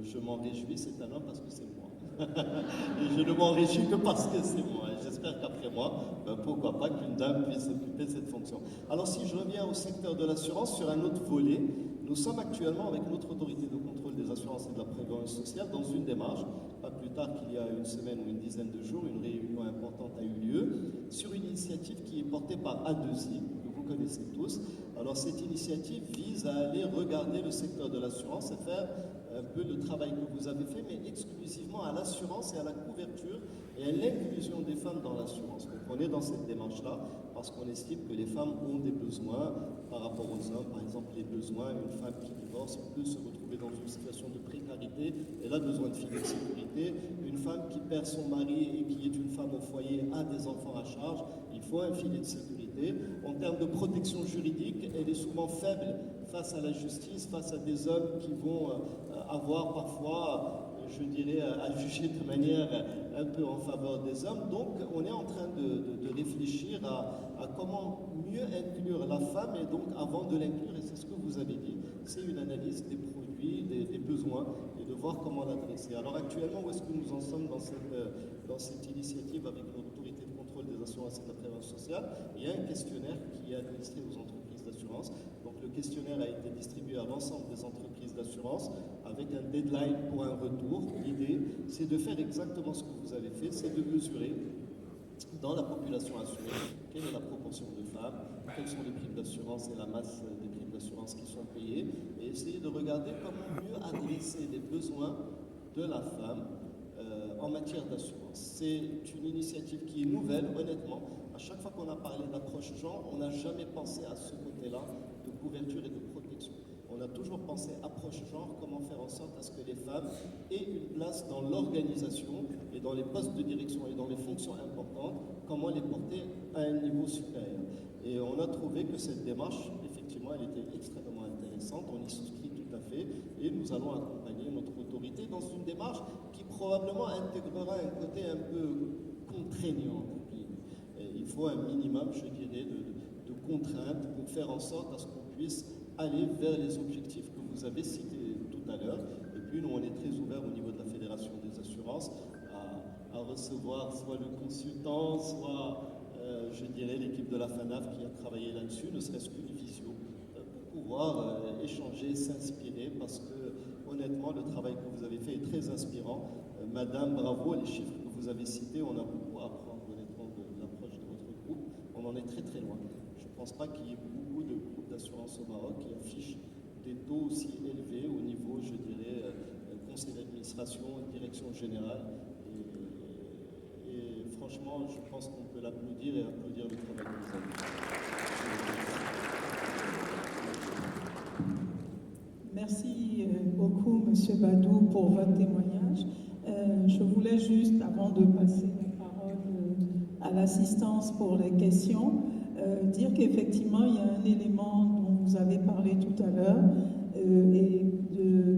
je m'en réjouis, c'est un homme parce que c'est moi. Et je ne m'en réjouis que parce que c'est moi. Et j'espère qu'après moi, pourquoi pas qu'une dame puisse occuper cette fonction. Alors si je reviens au secteur de l'assurance sur un autre volet, nous sommes actuellement avec notre autorité de contrôle des assurances et de la prévoyance sociale dans une démarche, pas plus tard qu'il y a une semaine ou une dizaine de jours, une réunion importante a eu lieu, sur une initiative qui est portée par A2I, que vous connaissez tous. Alors cette initiative vise à aller regarder le secteur de l'assurance et faire un peu le travail que vous avez fait, mais exclusivement à l'assurance et à la couverture et à l'inclusion des femmes dans l'assurance. Donc on est dans cette démarche-là parce qu'on estime que les femmes ont des besoins par rapport aux hommes. Par exemple, les besoins, une femme qui divorce peut se retrouver dans une situation de précarité, elle a besoin de filet de sécurité. Une femme qui perd son mari et qui est une femme au foyer a des enfants à charge, il faut un filet de sécurité. En termes de protection juridique, elle est souvent faible face à la justice, face à des hommes qui vont avoir parfois, je dirais, à juger de manière un peu en faveur des hommes. Donc on est en train de réfléchir à comment mieux inclure la femme, et donc avant de l'inclure, et c'est ce que vous avez dit, c'est une analyse des produits, des besoins, et de voir comment l'adresser. Alors actuellement, où est-ce que nous en sommes dans cette initiative avec l'autorité de contrôle des assurances et de la prévention sociale? Il y a un questionnaire qui est administré aux entreprises d'assurance. Donc le questionnaire a été distribué à l'ensemble des entreprises d'assurance avec un deadline pour un retour. L'idée, c'est de faire exactement ce que vous avez fait, c'est de mesurer dans la population assurée quelle est la proportion de femmes, quelles sont les primes d'assurance et la masse des primes d'assurance qui sont payées, et essayer de regarder comment mieux adresser les besoins de la femme en matière d'assurance. C'est une initiative qui est nouvelle, honnêtement. À chaque fois qu'on a parlé d'approche genre, on n'a jamais pensé à ce côté-là de couverture et de protection. On a toujours pensé approche genre, comment faire en sorte à ce que les femmes aient une place dans l'organisation et dans les postes de direction et dans les fonctions importantes, comment les porter à un niveau supérieur. Et on a trouvé que cette démarche, effectivement, elle était extrêmement intéressante, on y souscrit tout à fait, et nous allons accompagner notre autorité dans une démarche qui probablement intégrera un côté un peu contraignant. Il faut un minimum, je dirais, de contraintes pour faire en sorte à ce qu'on puisse aller vers les objectifs que vous avez cités tout à l'heure. Et puis nous, on est très ouvert au niveau de la Fédération des assurances à recevoir soit le consultant, soit, je dirais, l'équipe de la FANAF qui a travaillé là-dessus, ne serait-ce qu'une visio, pour pouvoir échanger, s'inspirer, parce que honnêtement, le travail que vous avez fait est très inspirant. Madame, bravo, les chiffres que vous avez cités, on a beaucoup à apprendre honnêtement de l'approche de votre groupe. On en est très très loin. Je ne pense pas qu'il y ait beaucoup de groupes d'assurance au Maroc qui affichent des taux aussi élevés au niveau, je dirais, conseil d'administration, direction générale. Et franchement, je pense qu'on peut l'applaudir et applaudir le travail que vous avez fait. Merci beaucoup, Monsieur Badou, pour votre témoignage. Je voulais juste, avant de passer la parole à l'assistance pour les questions, dire qu'effectivement, il y a un élément dont vous avez parlé tout à l'heure et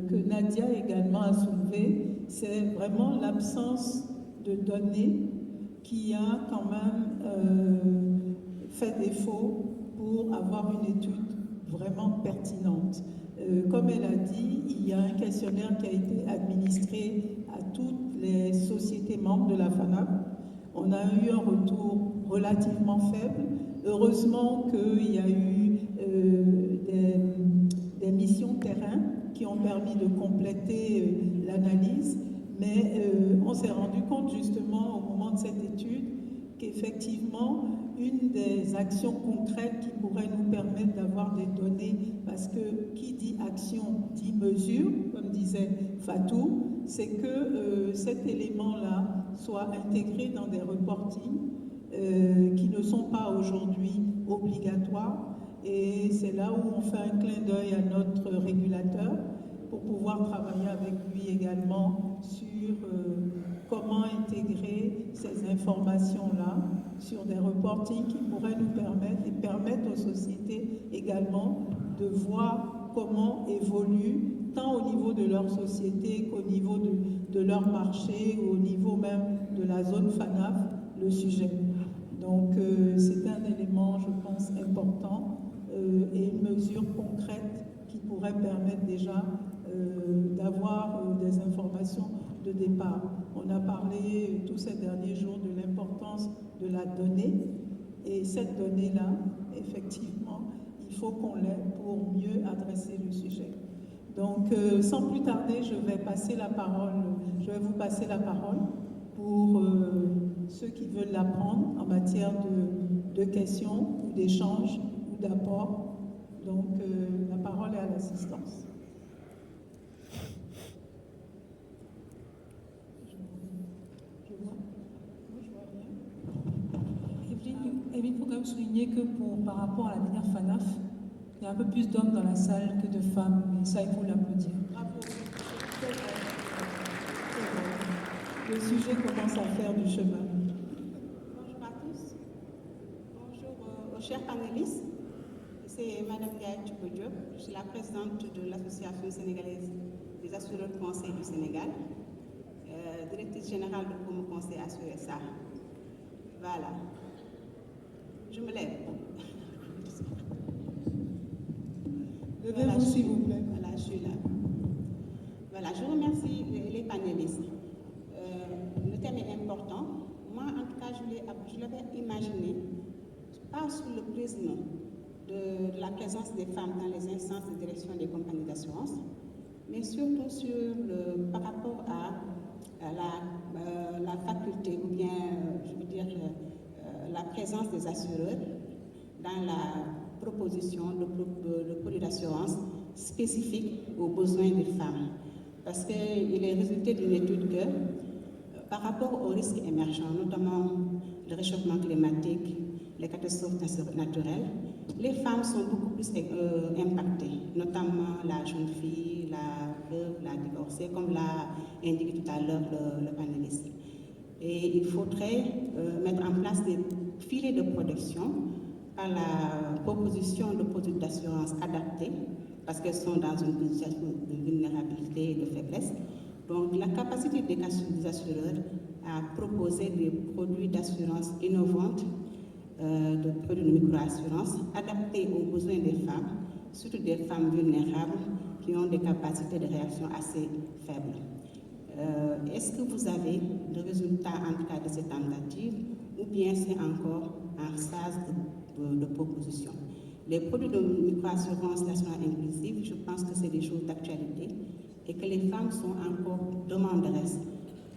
que Nadia également a soulevé, c'est vraiment l'absence de données qui a quand même fait défaut pour avoir une étude vraiment pertinente. Comme elle a dit, il y a un questionnaire qui a été administré à toutes les sociétés membres de la FANAP. On a eu un retour relativement faible. Heureusement qu'il y a eu des missions terrain qui ont permis de compléter l'analyse, mais on s'est rendu compte justement au moment de cette étude qu'effectivement, une des actions concrètes qui pourrait nous permettre d'avoir des données, parce que qui dit action dit mesure, comme disait Fatou, c'est que cet élément-là soit intégré dans des reportings qui ne sont pas aujourd'hui obligatoires. Et c'est là où on fait un clin d'œil à notre régulateur pour pouvoir travailler avec lui également sur comment intégrer ces informations-là sur des reportings qui pourraient nous permettre et permettre aux sociétés également de voir comment évolue tant au niveau de leur société qu'au niveau de leur marché, au niveau même de la zone FANAF, le sujet. Donc c'est un élément, je pense, important et une mesure concrète qui pourrait permettre déjà d'avoir des informations de départ. On a parlé tous ces derniers jours de l'importance de la donnée et cette donnée-là, effectivement, il faut qu'on l'ait pour mieux adresser le sujet. Donc, sans plus tarder, je vais vous passer la parole pour ceux qui veulent l'apprendre en matière de questions ou d'échanges ou d'apports. Donc, la parole est à l'assistance. Il faut quand même souligner que par rapport à la dernière FANAF, il y a un peu plus d'hommes dans la salle que de femmes, et ça, il faut l'applaudir. Bravo. Le sujet commence à faire du chemin. Bonjour à tous. Bonjour aux chers panélistes. C'est Madame Gaëlle Tchouko-Diop. Je suis la présidente de l'Association sénégalaise des assureurs de conseil du Sénégal, directrice générale de Promo Conseil Assure-SA. Voilà. Je me lève. Levez-vous, s'il vous plaît. Voilà, je suis là. Voilà, je remercie les panélistes. Le thème est important. Moi, en tout cas, je l'avais imaginé, pas sous le prisme de la présence des femmes dans les instances de direction des compagnies d'assurance, mais surtout par rapport à la faculté, ou bien, je veux dire, la présence des assureurs dans la proposition de produits d'assurance spécifiques aux besoins des femmes. Parce qu'il est résulté d'une étude que, par rapport aux risques émergents, notamment le réchauffement climatique, les catastrophes naturelles, les femmes sont beaucoup plus impactées, notamment la jeune fille, la veuve, la divorcée, comme l'a indiqué tout à l'heure le panéliste. Et il faudrait mettre en place des filets de protection par la proposition de produits d'assurance adaptés, parce qu'elles sont dans une situation de vulnérabilité et de faiblesse. Donc, la capacité des assureurs à proposer des produits d'assurance innovantes, de produits de microassurance adaptés aux besoins des femmes, surtout des femmes vulnérables qui ont des capacités de réaction assez faibles. Est-ce que vous avez le résultat en tout cas de cette tentative ou bien c'est encore en phase de proposition? Les produits de microassurance nationale inclusive, je pense que c'est des choses d'actualité et que les femmes sont encore demanderesses.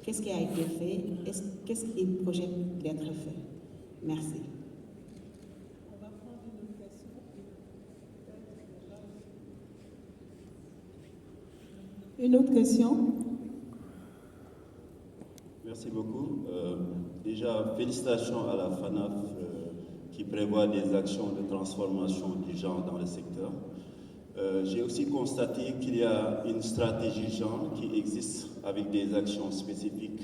Qu'est-ce qui a été fait? Qu'est-ce qui projette d'être fait? Merci. On va prendre une autre question. Une autre question? Merci beaucoup. Déjà, félicitations à la FANAF qui prévoit des actions de transformation du genre dans le secteur. J'ai aussi constaté qu'il y a une stratégie genre qui existe avec des actions spécifiques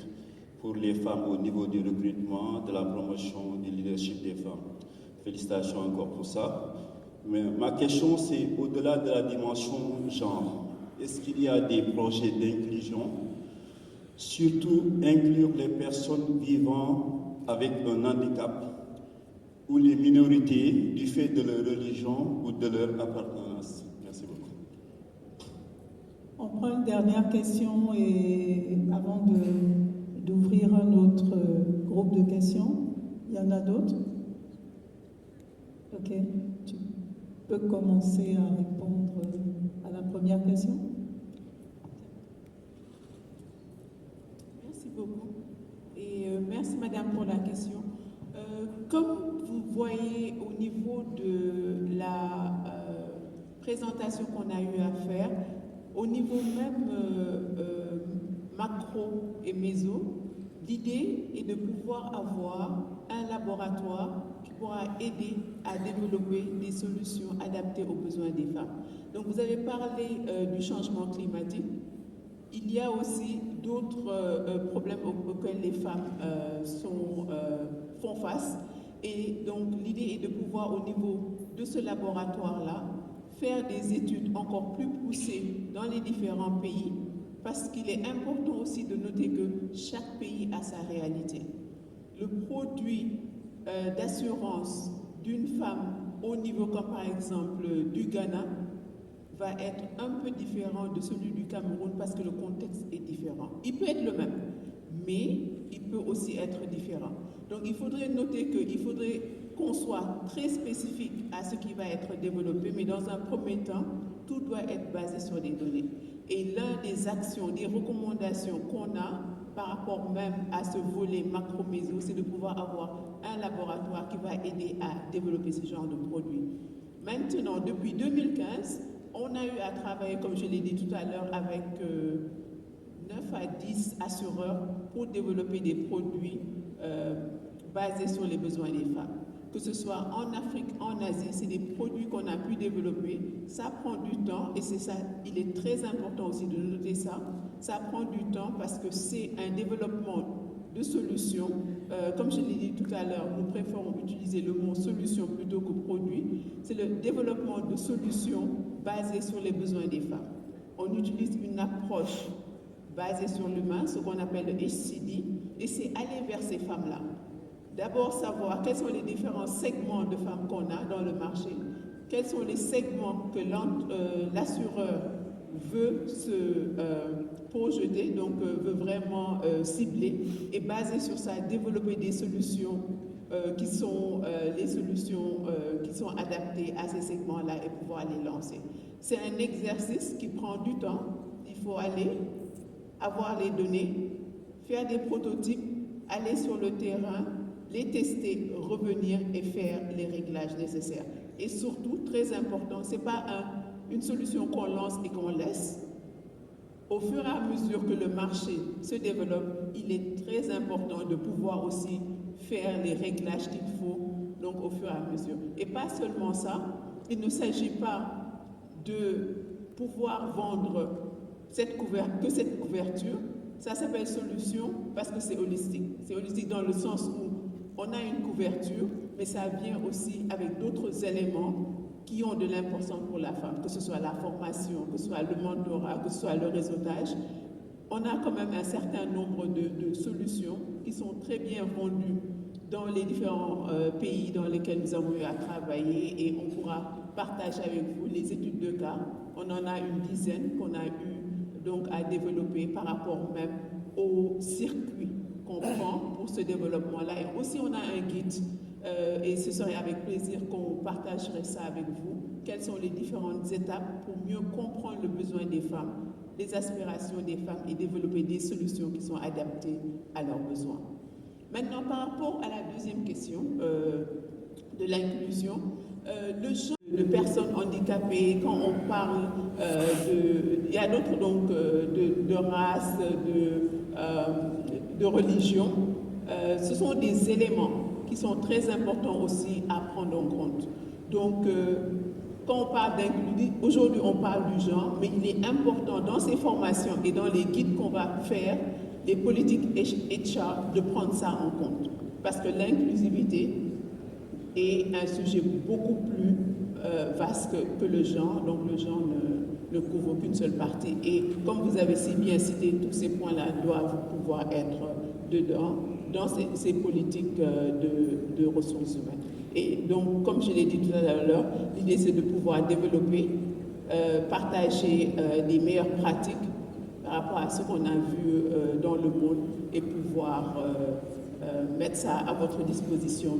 pour les femmes au niveau du recrutement, de la promotion, du leadership des femmes. Félicitations encore pour ça. Mais ma question, c'est au-delà de la dimension genre, est-ce qu'il y a des projets d'inclusion, surtout inclure les personnes vivant avec un handicap ou les minorités du fait de leur religion ou de leur appartenance? Merci beaucoup. On prend une dernière question et avant d'ouvrir un autre groupe de questions. Il y en a d'autres? Ok, tu peux commencer à répondre à la première question. Merci beaucoup. Et merci Madame pour la question. Comme vous voyez au niveau de la présentation qu'on a eu à faire, au niveau même macro et méso, l'idée est de pouvoir avoir un laboratoire qui pourra aider à développer des solutions adaptées aux besoins des femmes. Donc vous avez parlé du changement climatique. Il y a aussi d'autres problèmes auxquels les femmes font face. Et donc l'idée est de pouvoir au niveau de ce laboratoire-là faire des études encore plus poussées dans les différents pays, parce qu'il est important aussi de noter que chaque pays a sa réalité. Le produit d'assurance d'une femme au niveau comme par exemple du Ghana va être un peu différent de celui du Cameroun parce que le contexte est différent. Il peut être le même, mais il peut aussi être différent. Donc il faudrait noter qu'il faudrait qu'on soit très spécifique à ce qui va être développé, mais dans un premier temps, tout doit être basé sur des données. Et l'un des actions, des recommandations qu'on a par rapport même à ce volet macro-méso, c'est de pouvoir avoir un laboratoire qui va aider à développer ce genre de produits. Maintenant, depuis 2015, on a eu à travailler, comme je l'ai dit tout à l'heure, avec 9 à 10 assureurs pour développer des produits basés sur les besoins des femmes. Que ce soit en Afrique, en Asie, c'est des produits qu'on a pu développer. Ça prend du temps et c'est ça, il est très important aussi de noter ça. Ça prend du temps parce que c'est un développement de solutions. Comme je l'ai dit tout à l'heure, nous préférons utiliser le mot solution plutôt que produit. C'est le développement de solutions basées sur les besoins des femmes. On utilise une approche basée sur l'humain, ce qu'on appelle le HCD, et c'est aller vers ces femmes-là. D'abord, savoir quels sont les différents segments de femmes qu'on a dans le marché, quels sont les segments que l'assureur veut se projeter, donc veut vraiment cibler, et basé sur ça, développer des solutions qui sont les solutions qui sont adaptées à ces segments-là et pouvoir les lancer. C'est un exercice qui prend du temps. Il faut aller, avoir les données, faire des prototypes, aller sur le terrain, les tester, revenir et faire les réglages nécessaires. Et surtout, très important, ce n'est pas une solution qu'on lance et qu'on laisse. Au fur et à mesure que le marché se développe, il est très important de pouvoir aussi faire les réglages qu'il faut, donc au fur et à mesure. Et pas seulement ça, il ne s'agit pas de pouvoir vendre cette couverture. Ça s'appelle solution parce que c'est holistique. C'est holistique dans le sens où on a une couverture, mais ça vient aussi avec d'autres éléments qui ont de l'importance pour la femme, que ce soit la formation, que ce soit le mentorat, que ce soit le réseautage. On a quand même un certain nombre de solutions qui sont très bien vendues dans les différents pays dans lesquels nous avons eu à travailler, et on pourra partager avec vous les études de cas. On en a une dizaine qu'on a eu donc à développer par rapport même au circuit qu'on prend pour ce développement-là. Et aussi, on a un guide et ce serait avec plaisir qu'on partagerait ça avec vous. Quelles sont les différentes étapes pour mieux comprendre le besoin des femmes, les aspirations des femmes et développer des solutions qui sont adaptées à leurs besoins. Maintenant, par rapport à la deuxième question de l'inclusion, le genre de personnes handicapées, quand on parle il y a d'autres donc de race, de religion, ce sont des éléments qui sont très importants aussi à prendre en compte. Donc, quand on parle d'inclusion, aujourd'hui on parle du genre, mais il est important dans ces formations et dans les guides qu'on va faire, les politiques HR, de prendre ça en compte. Parce que l'inclusivité est un sujet beaucoup plus vaste que le genre, donc le genre ne couvre qu'une seule partie. Et comme vous avez si bien cité, tous ces points-là doivent pouvoir être dedans, dans ces politiques de ressources humaines. Et donc, comme je l'ai dit tout à l'heure, l'idée c'est de pouvoir développer, partager les meilleures pratiques par rapport à ce qu'on a vu dans le monde et pouvoir mettre ça à votre disposition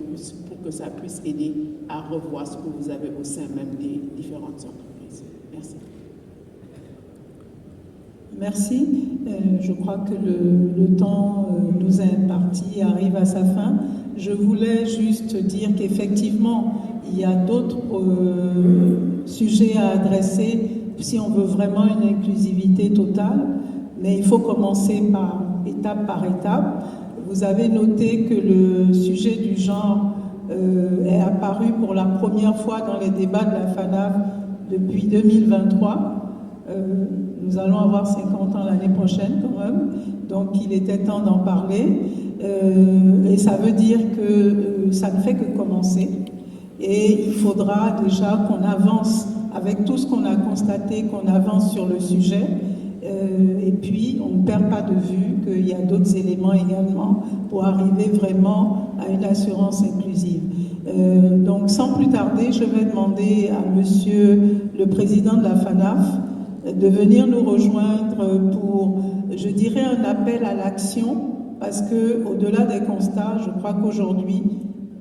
pour que ça puisse aider à revoir ce que vous avez au sein même des différentes entreprises. Merci. Merci. Je crois que le temps nous imparti arrive à sa fin. Je voulais juste dire qu'effectivement, il y a d'autres sujets à adresser si on veut vraiment une inclusivité totale, mais il faut commencer par étape. Vous avez noté que le sujet du genre est apparu pour la première fois dans les débats de la FANAF depuis 2023. Nous allons avoir 50 ans l'année prochaine quand même, donc il était temps d'en parler. Et ça veut dire que ça ne fait que commencer. Et il faudra déjà qu'on avance avec tout ce qu'on a constaté, qu'on avance sur le sujet. Et puis, on ne perd pas de vue qu'il y a d'autres éléments également pour arriver vraiment à une assurance inclusive. Donc, sans plus tarder, je vais demander à Monsieur le Président de la FANAF de venir nous rejoindre pour, je dirais, un appel à l'action, parce que au-delà des constats, je crois qu'aujourd'hui,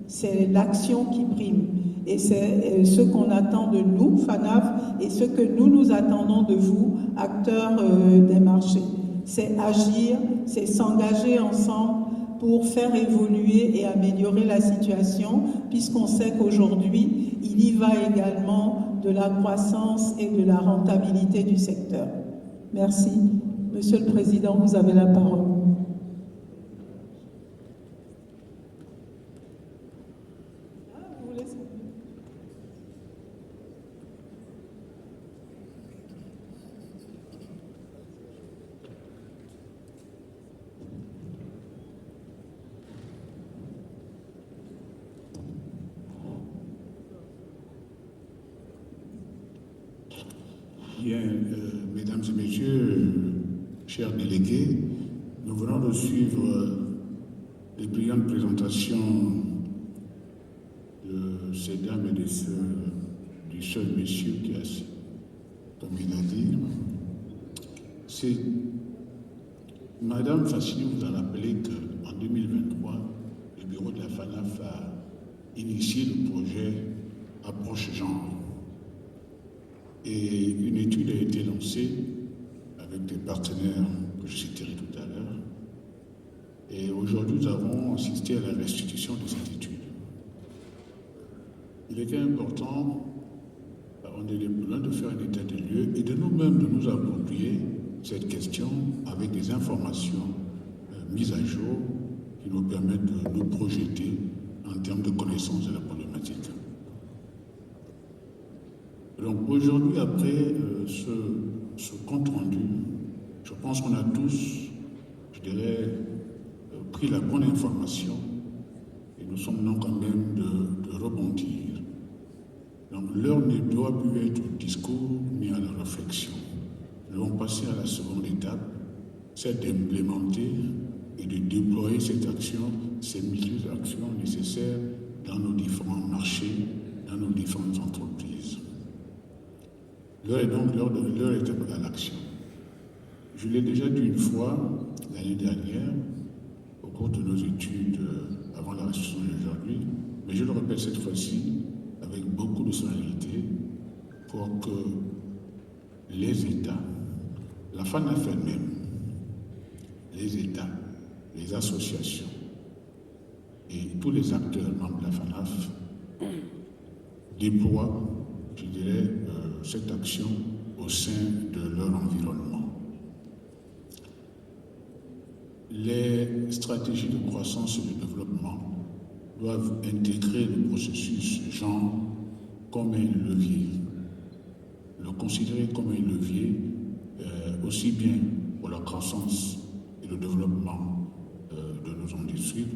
c'est l'action qui prime. Et c'est ce qu'on attend de nous, FANAF, et ce que nous attendons de vous, acteurs des marchés. C'est agir, c'est s'engager ensemble pour faire évoluer et améliorer la situation, puisqu'on sait qu'aujourd'hui, il y va également de la croissance et de la rentabilité du secteur. Merci. Monsieur le Président, vous avez la parole. Bien, mesdames et messieurs, chers délégués, nous venons de suivre les brillantes présentations de ces dames et du seul monsieur qui a, comme il a dit. C'est Madame Fassini vous a rappelé qu'en 2023, le bureau de la FANAF a initié le projet Approche Genre. Et une étude a été lancée avec des partenaires que je citerai tout à l'heure. Et aujourd'hui, nous avons assisté à la restitution de cette étude. Il était important, on est besoin de faire un état des lieux et de nous-mêmes de nous approprier cette question avec des informations mises à jour qui nous permettent de nous projeter en termes de connaissance de la problématique. Donc aujourd'hui, après ce compte rendu, je pense qu'on a tous, je dirais, pris la bonne information et nous sommes maintenant quand même de rebondir. Donc l'heure ne doit plus être au discours ni à la réflexion. Nous allons passer à la seconde étape, c'est d'implémenter et de déployer cette action, ces milliers d'actions nécessaires dans nos différents marchés, dans nos différentes entreprises. L'heure est donc l'heure à l'action. Je l'ai déjà dit une fois l'année dernière, au cours de nos études avant la restitution d'aujourd'hui, mais je le répète cette fois-ci avec beaucoup de solennité pour que les États, la FANAF elle-même, les États, les associations et tous les acteurs membres de la FANAF déploient, je dirais, cette action au sein de leur environnement. Les stratégies de croissance et de développement doivent intégrer le processus genre comme un levier, le considérer comme un levier aussi bien pour la croissance et le développement de nos industries,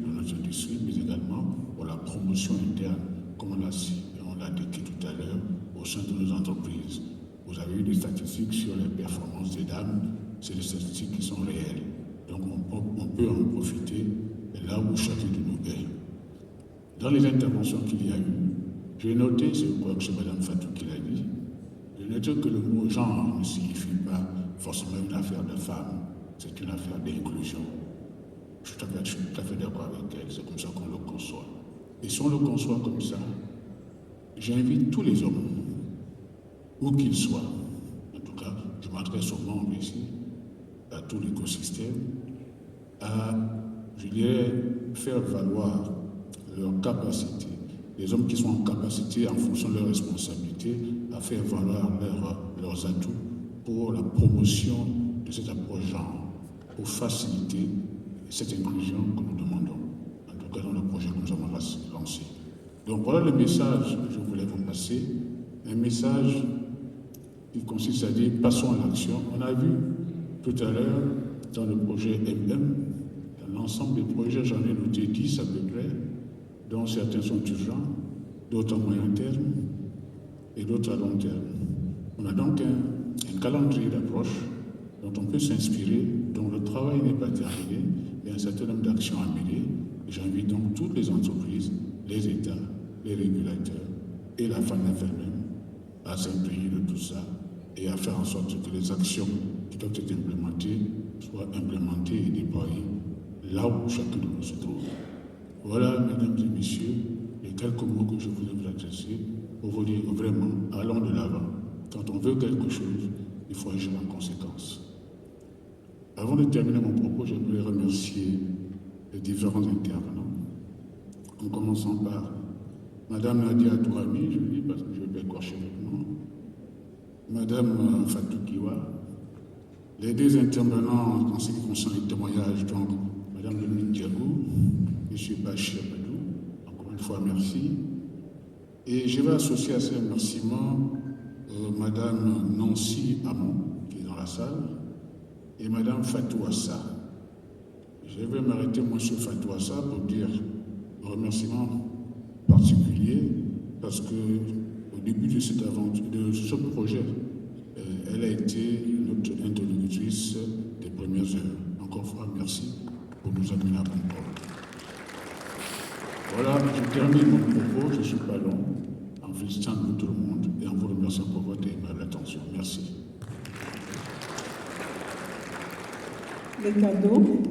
mais également pour la promotion interne, comme on l'a décrit tout à l'heure, au sein de nos entreprises. Vous avez eu des statistiques sur les performances des dames, c'est des statistiques qui sont réelles. Donc on peut en profiter là où chacun de nous est. Dans les interventions qu'il y a eu, j'ai noté, je crois que c'est Mme Fatou qui l'a dit, j'ai noté que le mot genre ne signifie pas forcément une affaire de femme, c'est une affaire d'inclusion. Je suis tout à fait d'accord avec elle, c'est comme ça qu'on le conçoit. Et si on le conçoit comme ça, j'invite tous les hommes, où qu'ils soient, en tout cas, je m'adresse aux membres ici, à tout l'écosystème, à, je dirais, faire valoir leurs capacités. Les hommes qui sont en capacité, en fonction de leurs responsabilités, à faire valoir leurs atouts pour la promotion de cette approche genre, pour faciliter cette inclusion que nous demandons, en tout cas dans le projet que nous avons lancé. Donc voilà le message que je voulais vous passer, un message qui consiste à dire passons à l'action. On a vu tout à l'heure dans le projet MM, dans l'ensemble des projets, j'en ai noté 10 à peu près, dont certains sont urgents, d'autres à moyen terme et d'autres à long terme. On a donc un calendrier d'approche dont on peut s'inspirer, dont le travail n'est pas terminé, il y a un certain nombre d'actions à mener. J'invite donc toutes les entreprises, les États, les régulateurs et la FANAF elle-même à s'imprégner de tout ça et à faire en sorte que les actions qui doivent être implémentées soient implémentées et déployées là où chacun de nous se trouve. Voilà, mesdames et messieurs, les quelques mots que je voulais vous adresser pour vous dire vraiment, allons de l'avant. Quand on veut quelque chose, il faut agir en conséquence. Avant de terminer mon propos, j'aimerais remercier les différents intervenants, en commençant par Madame Nadia Tourami, je le dis parce que je ne vais pas écorcher votre nom, Madame Fatou Kiwa, les deux intervenants en ce qui concerne les témoignages, donc Madame Dominique Diagou, M. Bachir Badou, encore une fois merci. Et je vais associer à ces remerciements Madame Nancy Hamon, qui est dans la salle, et Madame Fatou Assa. Je vais m'arrêter moi sur Fatou Assa pour dire un remerciement particulier parce que au début de cette aventure, de ce projet, elle a été notre interlocutrice des premières heures. Encore une fois, merci pour nous amener à bon port. Voilà, je termine mon propos, je ne suis pas long, en félicitant tout le monde et en vous remerciant pour votre aimable attention. Merci. Les cadeaux.